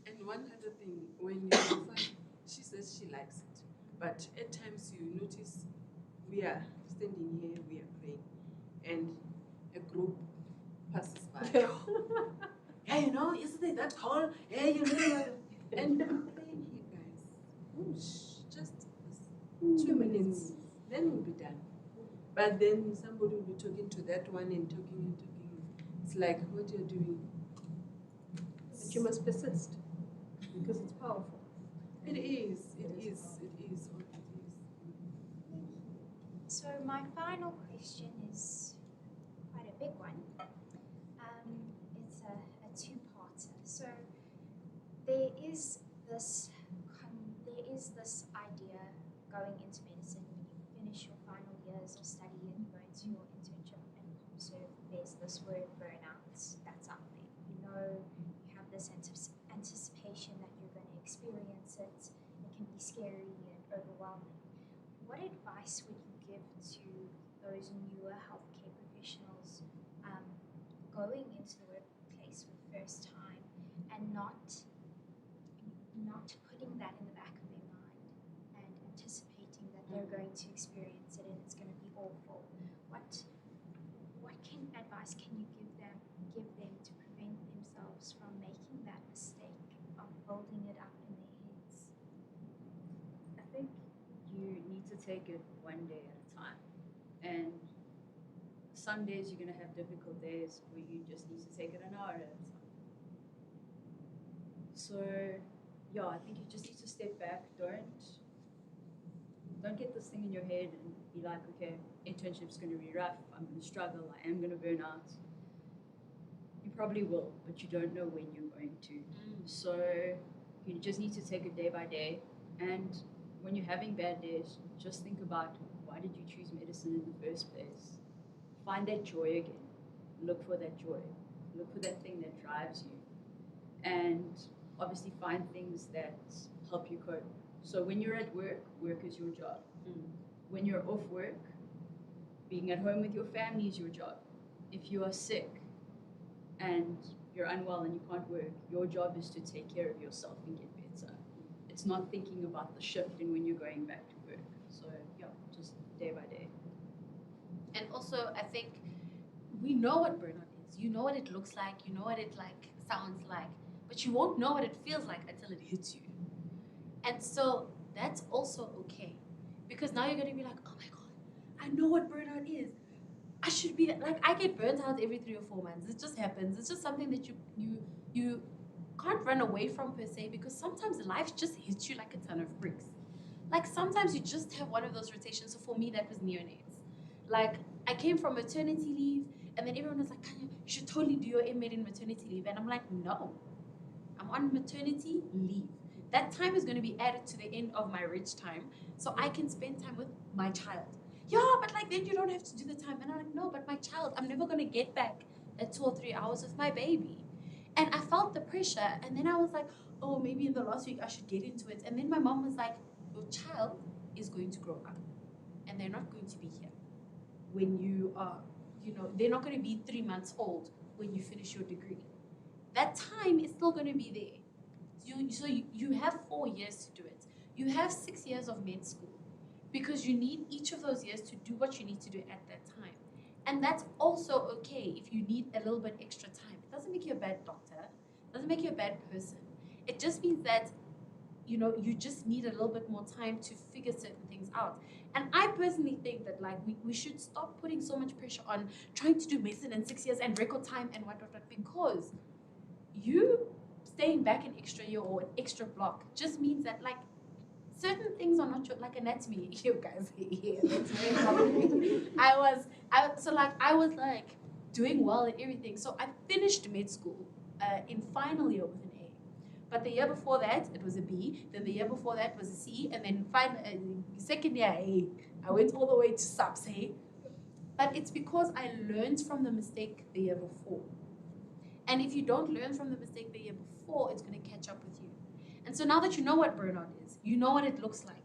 And one other thing, when you find, she says she likes it, but at times you notice we are standing here, we are praying, and a group passes by. Hey, you know, isn't that cold? Hey, you know, and I'm praying here, guys. Just 2 minutes, then we'll be done. But then somebody will be talking to that one and talking. It's like, what you're doing. But you must persist because it's powerful. It is what it is. So my final question is quite a big one. It's a two-parter. So there is this idea going into medicine when you finish your final years of study and you go into your internship and observe. There's this word burnout that's out there. You know, you have this anticipation that you're going to experience it. It can be scary and overwhelming. What advice would you give to those newer healthcare professionals going into the workplace for the first time and not putting that in the back of their mind and anticipating that they're going to experience it and it's going to be awful? What advice can you give them to prevent themselves from making that mistake of building it up in their heads? I think you need to take it one day at a time. And some days you're going to have difficult days where you just need to take it an hour at a time. So, yeah, I think you just need to step back. Don't get this thing in your head and be like, okay, internship's going to be rough. I'm going to struggle. I am going to burn out. You probably will, but you don't know when you're going to. So you just need to take it day by day. And when you're having bad days, just think about, why did you choose medicine in the first place? Find that joy again. Look for that joy. Look for that thing that drives you. And obviously find things that help you cope. So when you're at work, work is your job. When you're off work, being at home with your family is your job. If you are sick and you're unwell and you can't work, your job is to take care of yourself and get better. It's not thinking about the shift and when you're going back to work. So yeah, just day by day. And also, I think we know what burnout is. You know what it looks like. You know what it like sounds like. But you won't know what it feels like until it hits you. And so that's also okay. Because now you're going to be like, oh my God, I know what burnout is. I should be like, I get burnt out every 3 or 4 months. It just happens. It's just something that you can't run away from per se, because sometimes life just hits you like a ton of bricks. Like sometimes you just have one of those rotations. So for me, that was neonates. Like I came from maternity leave, and then everyone was like, Kanya, you should totally do your MMed in maternity leave. And I'm like, no, I'm on maternity leave. That time is going to be added to the end of my rich time, so I can spend time with my child. Yeah, but like then you don't have to do the time. And I'm like, no, but my child, I'm never going to get back at 2 or 3 hours with my baby. And I felt the pressure, and then I was like, oh, maybe in the last week I should get into it. And then my mom was like, your child is going to grow up, and they're not going to be here when you are, they're not going to be 3 months old when you finish your degree. That time is still going to be there. So you have 4 years to do it. You have 6 years of med school, because you need each of those years to do what you need to do at that time. And that's also okay if you need a little bit extra time. It doesn't make you a bad doctor. It doesn't make you a bad person. It just means that, you just need a little bit more time to figure certain things out. And I personally think that like we should stop putting so much pressure on trying to do medicine in 6 years and record time and what, because you staying back an extra year or an extra block just means that like certain things are not your, like anatomy. You guys, yeah, that's very common. I was like doing well at everything. So I finished med school in final year with an A. But the year before that, it was a B. Then the year before that was a C. And then second year A. I went all the way to subs A. But it's because I learned from the mistake the year before. And if you don't learn from the mistake the year before, it's going to catch up with you. And so now that you know what burnout is, you know what it looks like.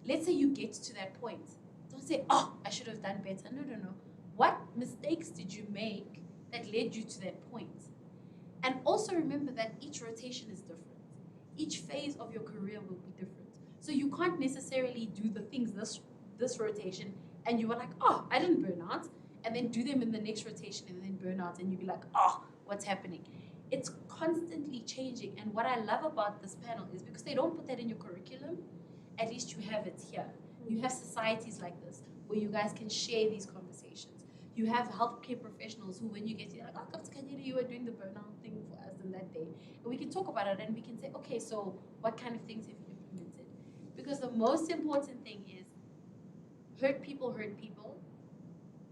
Let's say you get to that point. Don't say, oh, I should have done better. No. What mistakes did you make that led you to that point? And also remember that each rotation is different. Each phase of your career will be different. So you can't necessarily do the things this rotation and you were like, oh, I didn't burn out. And then do them in the next rotation and then burn out. And you'd be like, oh, what's happening? It's constantly changing. And what I love about this panel is because they don't put that in your curriculum, at least you have it here. You have societies like this where you guys can share these conversations. You have healthcare professionals who, when you get to, like, oh, Dr. Kanyele, you were doing the burnout thing for us in that day. And we can talk about it and we can say, okay, so what kind of things have you implemented? Because the most important thing is hurt people.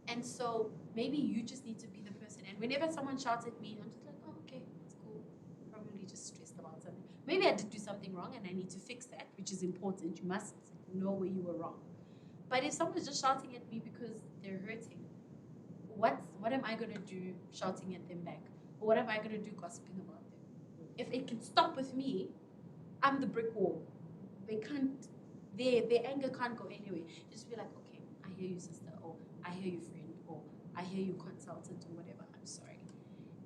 And so maybe you just need to be the person. And whenever someone shouts at me, I'm just like, oh, okay, it's cool. Probably just stressed about something. Maybe I did do something wrong and I need to fix that, which is important. You must know where you were wrong. But if someone's just shouting at me because they're hurting, what am I going to do shouting at them back? Or what am I going to do gossiping about them? If it can stop with me, I'm the brick wall. They can't, their anger can't go anywhere. Just be like, okay, I hear you, sister, or I hear you, friend, or I hear you, consultant, or whatever, I'm sorry.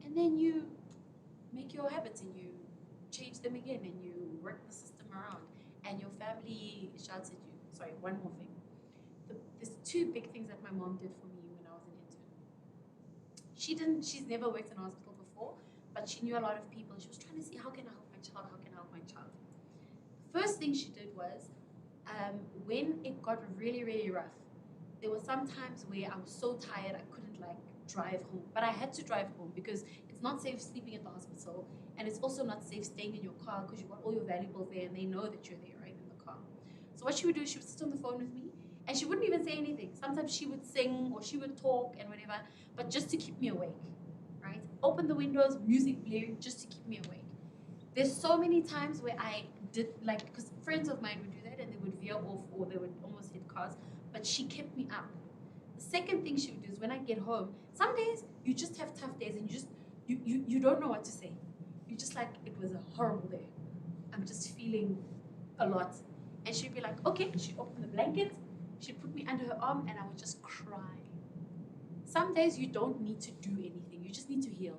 And then you make your habits and you change them again and you work the system around and your family shouts at you. Sorry, one more thing. There's two big things that my mom did for me when I was an intern. She's never worked in a hospital before, but she knew a lot of people. She was trying to see, how can I help my child? How can I help my child? The first thing she did was, when it got really, really rough, there were some times where I was so tired I couldn't like drive home. But I had to drive home because it's not safe sleeping at the hospital, and it's also not safe staying in your car because you've got all your valuables there and they know that you're there, right, in the car. So what she would do is she would sit on the phone with me and she wouldn't even say anything. Sometimes she would sing or she would talk and whatever, but just to keep me awake, right? Open the windows, music blaring, just to keep me awake. There's so many times where I did, like, because friends of mine would do that and they would veer off or they would almost hit cars, but she kept me up. The second thing she would do is when I get home, some days you just have tough days and you don't know what to say. You're just like, it was a horrible day. I'm just feeling a lot. And she'd be like, okay, she'd open the blanket, she'd put me under her arm and I would just cry. Some days you don't need to do anything, you just need to heal.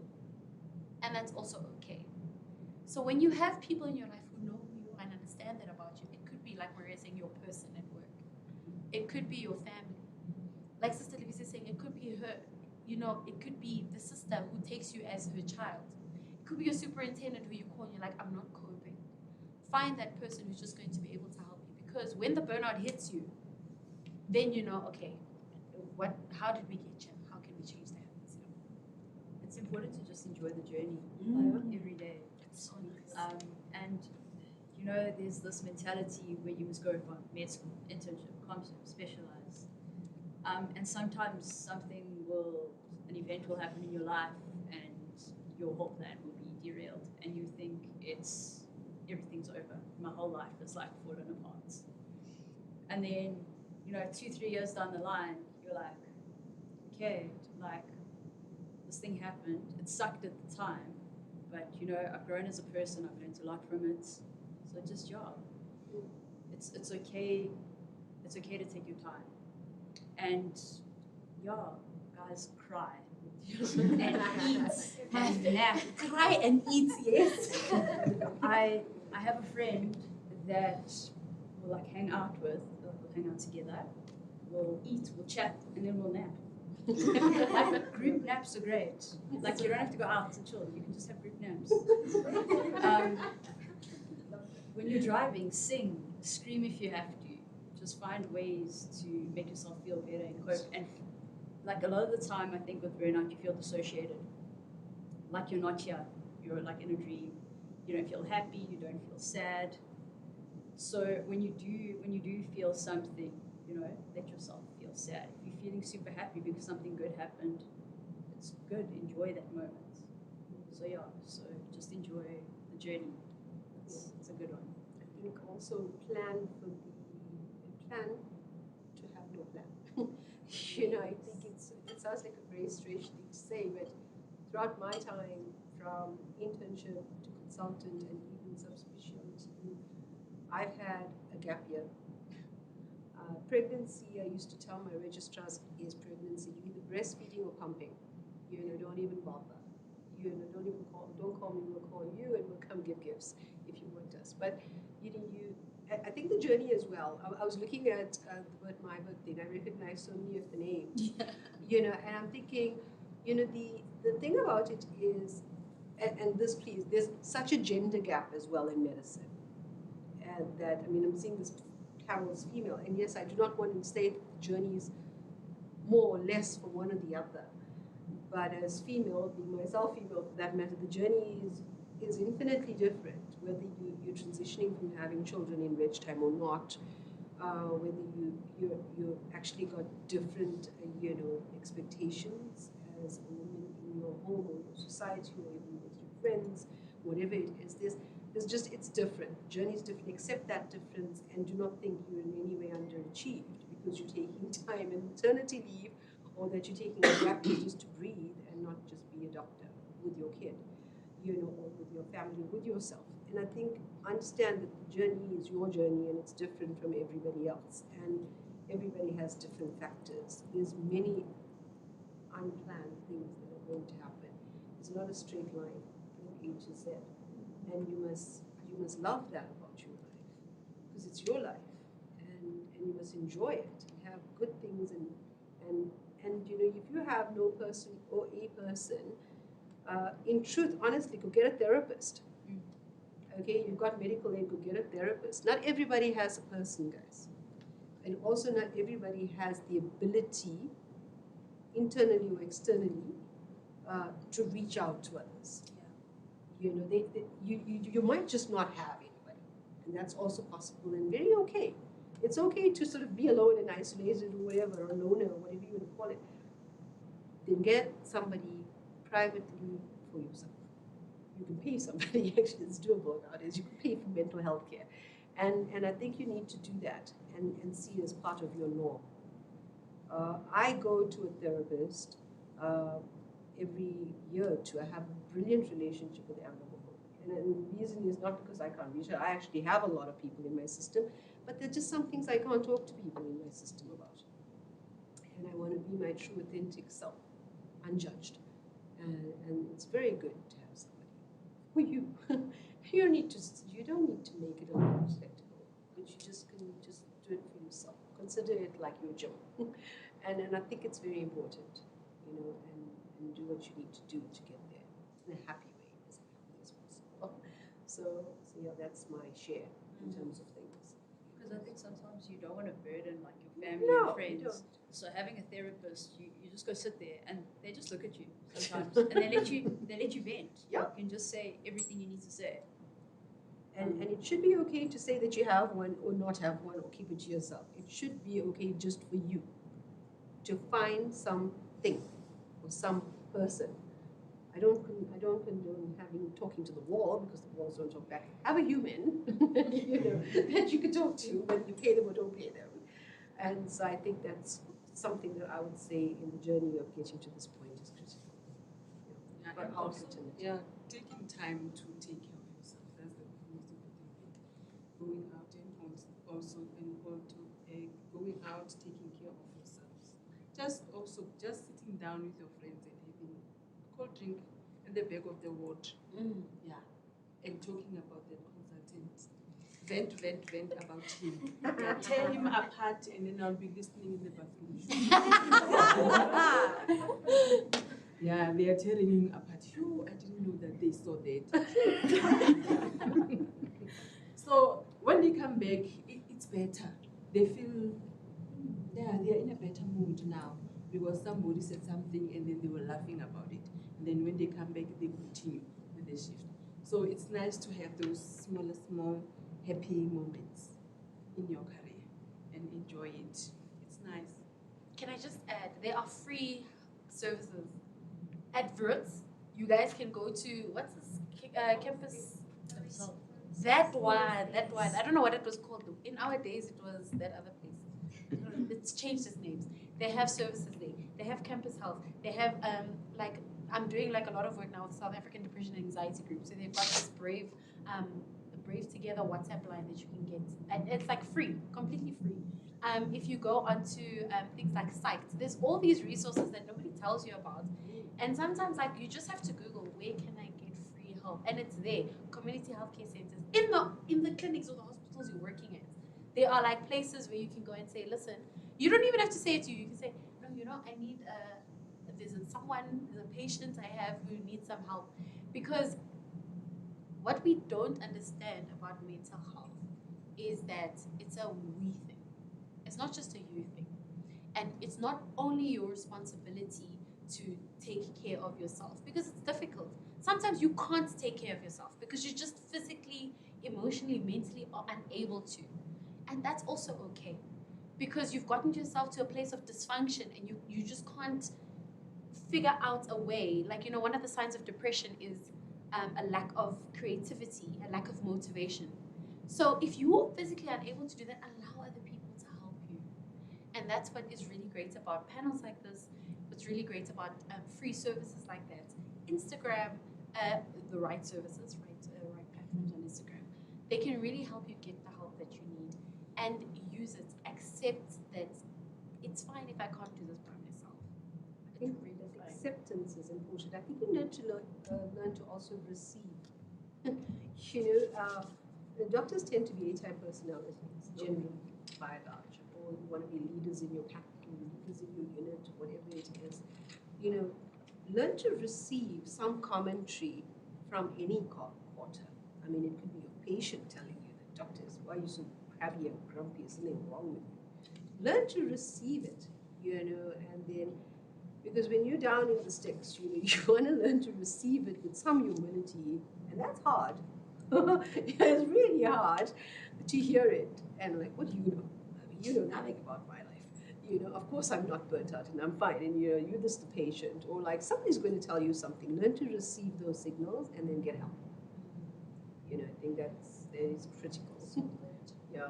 And that's also okay. So when you have people in your life who know who you are and understand that about you, it could be like Maria saying, your person at work. It could be your family. Like Sister Libby is saying, it could be her, it could be the sister who takes you as her child. It could be your superintendent who you call and you're like, I'm not coping. Find that person who's just going to be able to help you. Because when the burnout hits you, then you know, okay, how did we get here? How can we change that? It's important to just enjoy the journey every day. It's so nice. And there's this mentality where you must go from med school, internship, comp-science, specialize. And sometimes an event will happen in your life and your whole plan will be derailed and you think everything's over. My whole life is like falling apart. And then, 2-3 years down the line, you're like, okay, like this thing happened. It sucked at the time, but I've grown as a person. I've learned a lot from it. So just it's okay. It's okay to take your time. And guys, cry and eat and nap. Cry and eat, yes. I have a friend that we'll like hang out with. We'll hang out together. We'll eat. We'll chat, and then we'll nap. Like, group naps are great. Like, you don't have to go out and chill. You can just have group naps. When you're driving, sing, scream if you have to. Just find ways to make yourself feel better and cope. And like a lot of the time, I think with burnout, you feel dissociated. Like you're not here. You're like in a dream. You don't feel happy. You don't feel sad. So when you do feel something, let yourself feel sad. If you're feeling super happy because something good happened, it's good. Enjoy that moment. So yeah, so just enjoy the journey. It's a good one. I think also plan to have no plan. I think it sounds like a very strange thing to say, but throughout my time, from internship to consultant and even subspecialty, I've had a gap year. Pregnancy, I used to tell my registrars, is pregnancy. You're either breastfeeding or pumping. Don't even bother. Don't call me, we'll call you and we'll come give gifts if you want us. But I think the journey as well. I was looking at my birthday and I recognized so many of the names. And I'm thinking, the thing about it is, and this please, there's such a gender gap as well in medicine. And that, I'm seeing this Carol's female, and yes, I do not want to say that the journey is more or less for one or the other. But as female, being myself female for that matter, the journey is infinitely different, whether you're transitioning from having children in reg time or not, whether you actually got different, expectations as a woman in your home or your society or even with your friends, whatever it is. It's different. The journey is different. Accept that difference and do not think you're in any way underachieved because you're taking time and maternity leave, or that you're taking a gap year just to breathe and not just be a doctor with your kid, or with your family, with yourself. And I think understand that the journey is your journey and it's different from everybody else. And everybody has different factors. There's many unplanned things that are going to happen. It's not a straight line from A to Z. And you must love that about your life because it's your life, and you must enjoy it. Have good things and if you have no person or a person, in truth, honestly, go get a therapist. Okay, you've got medical aid, go get a therapist. Not everybody has a person, guys, and also not everybody has the ability, internally or externally, to reach out to others. You might just not have anybody, and that's also possible and very okay. It's okay to sort of be alone and isolated or whatever, or loner or whatever you want to call it. Then get somebody privately for yourself. You can pay somebody, actually it's doable nowadays, you can pay for mental health care. And I think you need to do that and see it as part of your norm. I go to a therapist every year or two. I have a brilliant relationship with Amber. And the reason is not because I can't reach her. I actually have a lot of people in my system, but there are just some things I can't talk to people in my system about. And I want to be my true, authentic self, unjudged. And it's very good to have somebody for you. You don't need to make it a little spectacle, but you just can just do it for yourself. Consider it like your job. And I think it's very important, and do what you need to do to get there in a happy way, as happy as possible. So yeah, that's my share in terms of things. Because I think sometimes you don't want to burden like your family and friends. You don't. So having a therapist, you just go sit there and they just look at you sometimes and they let you vent. Yeah. You can just say everything you need to say. And it should be okay to say that you have one or not have one or keep it to yourself. It should be okay just for you to find something or some person. I don't condone talking to the wall because the walls don't talk back. Have a human, that you can talk to, whether you pay them or don't pay them. And so I think that's something that I would say in the journey of getting to this point is critical. Yeah, for and our also, fertility. taking time to take care of yourself. That's the most important thing. Going out and also going out, taking care of yourselves. Just sitting down with your friends and having a cold drink at the back of the ward. Yeah, and talking about the consultant. Vent about him. Yeah, tear him apart, and then I'll be listening in the bathroom. Yeah, they are tearing him apart. Phew, I didn't know that they saw that. So when they come back, it's better. They feel, they are in a better mood now because somebody said something and then they were laughing about it. And then when they come back, they continue with the shift. So it's nice to have those small happy moments in your career and enjoy it. It's nice. Can I just add, there are free services. At Wits, you guys can go to, what's this campus? That one. I don't know what it was called. In our days, it was that other place. It's changed its names. They have services there. They have campus health. They have, like, I'm doing like a lot of work now with South African Depression and Anxiety Group. So they've got this Brave Together WhatsApp line that you can get. And it's like free, completely free. If you go onto things like Psyched, there's all these resources that nobody tells you about. And sometimes, like, you just have to Google, where can I get free help? And it's there. Community healthcare centers. In the clinics or the hospitals you're working at, there are like places where you can go and say, listen, you don't even have to say it to you. You can say, no, I need there's a patient I have who needs some help. Because what we don't understand about mental health is that it's a we thing. It's not just a you thing. And it's not only your responsibility to take care of yourself, because it's difficult. Sometimes you can't take care of yourself because you just physically, emotionally, mentally are unable to. And that's also okay, because you've gotten yourself to a place of dysfunction and you just can't figure out a way. Like, one of the signs of depression is a lack of creativity, a lack of motivation. So if you're physically unable to do that, allow other people to help you. And that's what is really great about panels like this. What's really great about free services like that. Instagram, the right services, right platforms on Instagram, they can really help you get the help that you need. And use it. Accept that it's fine if I can't do this by myself. I think that acceptance is important. I think we need to learn to also receive. Doctors tend to be A-type personalities, generally, by and large. Or you want to be leaders in your capital, leaders in your unit, whatever it is. Learn to receive some commentary from any quarter. I mean, it could be your patient telling you that, doctors, why are you so happy and grumpy? Is something wrong with you? Learn to receive it, and then, because when you're down in the sticks, you want to learn to receive it with some humility, and that's hard. It's really hard to hear it, and like, what do you know? I mean, you know nothing about my life. Of course I'm not burnt out and I'm fine, and you're just the patient, or like somebody's going to tell you something. Learn to receive those signals and then get help. I think that is critical. Yeah.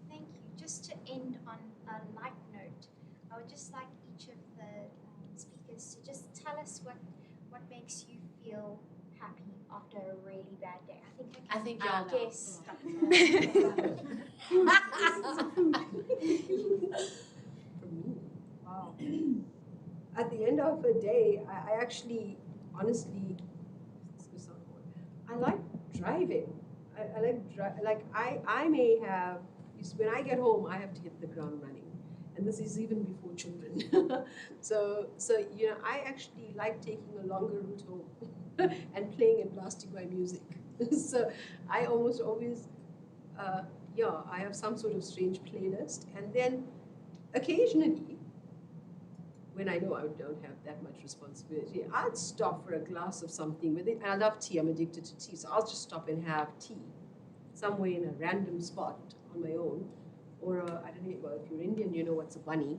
Thank you. Just to end on a light note, I would just like each of the speakers to just tell us what makes you feel happy after a really bad day. I think I can guess. For me, wow. At the end of a day, I actually, honestly, I like driving. I may have, when I get home, I have to hit the ground running. And this is even before children. So I actually like taking a longer route home and playing and blasting my music. So I almost always, I have some sort of strange playlist. And then occasionally, when I know I don't have that much responsibility, I'd stop for a glass of something with it. And I love tea, I'm addicted to tea. So I'll just stop and have tea somewhere in a random spot on my own. Or, I don't know, well, if you're Indian, you know what's a bunny.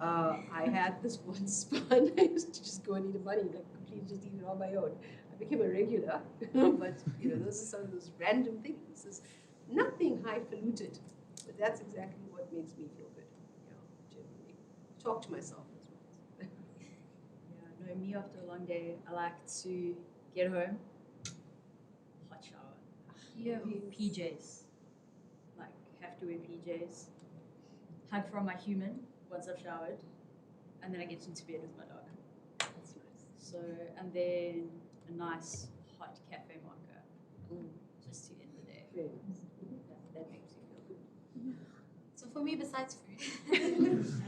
I had this one spot, I used to just go and eat a bunny, like completely just eat it on my own. I became a regular, but those are some of those random things. There's nothing highfalutin, but that's exactly what makes me feel good, generally. Talk to myself as well. Yeah, me after a long day, I like to get home, hot shower, PJs, like have to wear PJs, hug from my human once I've showered, and then I get into bed with my dog. That's nice. So, and then a nice hot cafe mocha, just to end the day. Very nice. That makes me feel good. So for me, besides food, because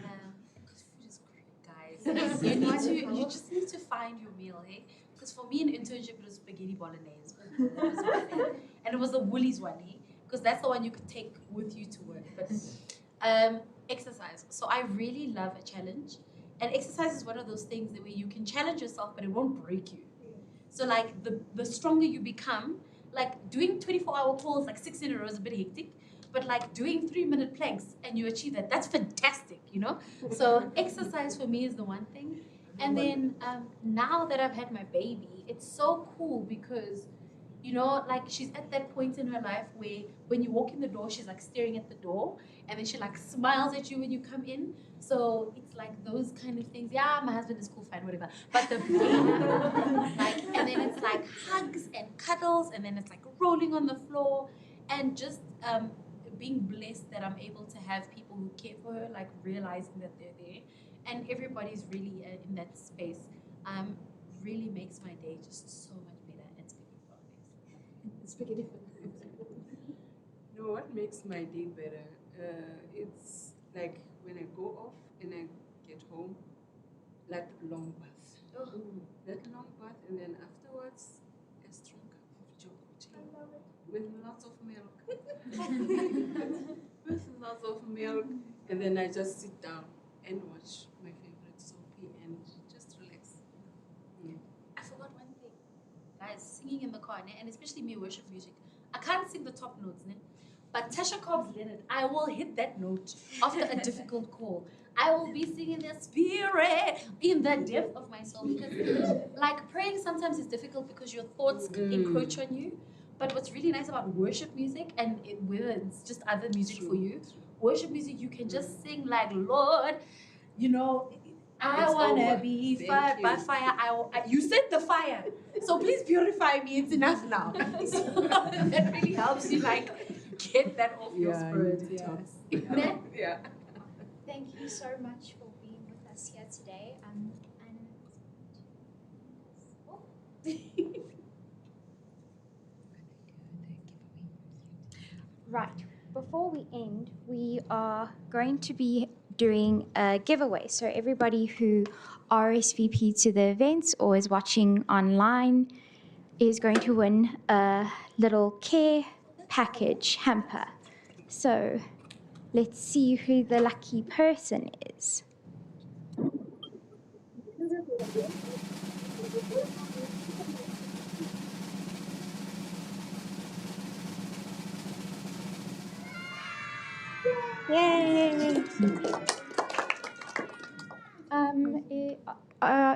food is great, guys. You just need to find your meal, hey? Because for me in internship, it was spaghetti bolognese. That was my thing. And it was the Woolies one, hey? Because that's the one you could take with you to work. But exercise. So I really love a challenge. And exercise is one of those things that where you can challenge yourself, but it won't break you. So like the stronger you become, like doing 24-hour calls, like 6 in a row is a bit hectic. But like doing 3-minute planks and you achieve that, that's fantastic, you know? So exercise for me is the one thing. And then now that I've had my baby, it's so cool because, you know, like she's at that point in her life where when you walk in the door, she's like staring at the door and then she like smiles at you when you come in. So it's like those kind of things. Yeah, my husband is cool, fine, whatever. But the baby, like, and then it's like hugs and cuddles and then it's like rolling on the floor and just being blessed that I'm able to have people who care for her, like realizing that they're there. And everybody's really in that space. Really makes my day just so much better. And speaking for No, what makes my day better? It's like when I go off and I get home, that long bath. Oh. That long bath, and then afterwards, a strong cup of chocolate with lots of milk. With lots of milk, and then I just sit down and watch my favorite soapy and just relax. I forgot one thing. Guys, singing in the car, and especially me, worship music. I can't sing the top notes, but Tasha Cobbs Leonard, I will hit that note after a difficult call. I will be singing the spirit in the depth of my soul because, like, praying sometimes is difficult because your thoughts encroach on you. But what's really nice about worship music, and whether it's just other music for you, worship music, you can just sing like, Lord, you know, I want to be fired by fire. You said the fire. So please purify me. It's enough now. So that really helps you, like, get that off your spirit. Yeah. Thank you so much for being with us here today. Right, before we end, we are going to be doing a giveaway. So everybody who RSVP to the event or is watching online is going to win a little care package hamper. So let's see who the lucky person is. Yay!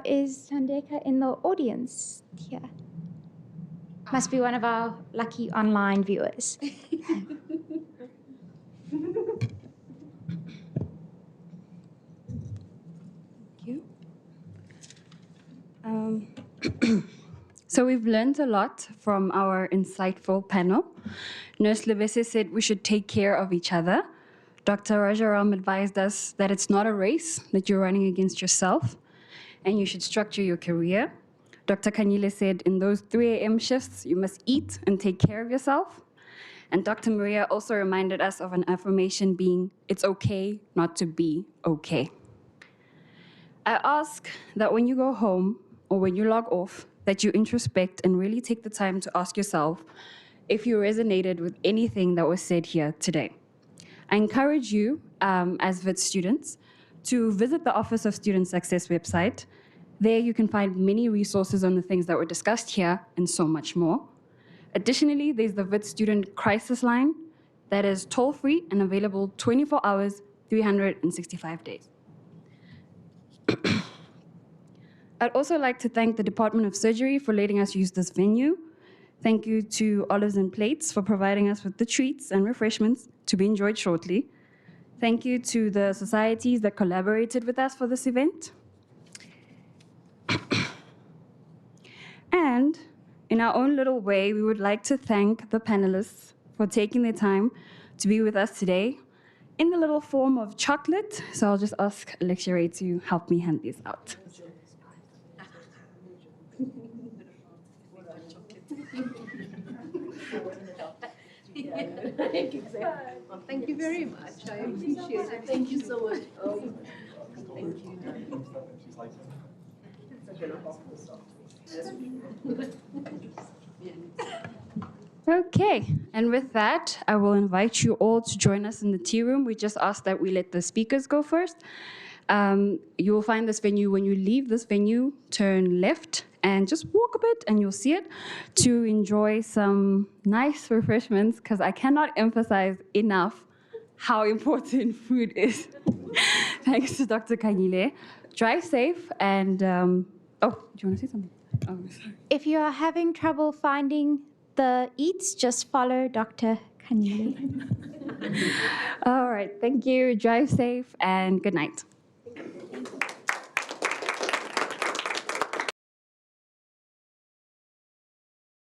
Is Tandeka in the audience here? Must be one of our lucky online viewers. So we've learned a lot from our insightful panel. Nurse Levese said we should take care of each other. Dr. Rajaram advised us that it's not a race, that you're running against yourself, and you should structure your career. Dr. Kanyile said in those 3 a.m. shifts, you must eat and take care of yourself. And Dr. Maria also reminded us of an affirmation being, it's okay not to be okay. I ask that when you go home or when you log off, that you introspect and really take the time to ask yourself if you resonated with anything that was said here today. I encourage you, as Wits students, to visit the Office of Student Success website. There you can find many resources on the things that were discussed here and so much more. Additionally, there's the Wits Student Crisis Line that is toll-free and available 24 hours, 365 days. I'd also like to thank the Department of Surgery for letting us use this venue. Thank you to Olives and Plates for providing us with the treats and refreshments to be enjoyed shortly. Thank you to the societies that collaborated with us for this event. And in our own little way, we would like to thank the panelists for taking their time to be with us today in the little form of chocolate. So I'll just ask Lecturer to help me hand these out. Well, thank you very much. I appreciate it. Thank you so much. Thank you. Okay, and with that, I will invite you all to join us in the tea room. We just ask that we let the speakers go first. You will find this venue when you leave this venue, turn left and just walk a bit and you'll see it, to enjoy some nice refreshments, because I cannot emphasize enough how important food is. Thanks to Dr. Kanyile. Drive safe and, oh, do you want to say something? Oh, sorry. If you are having trouble finding the eats, just follow Dr. Kanyile. All right, thank you. Drive safe and good night.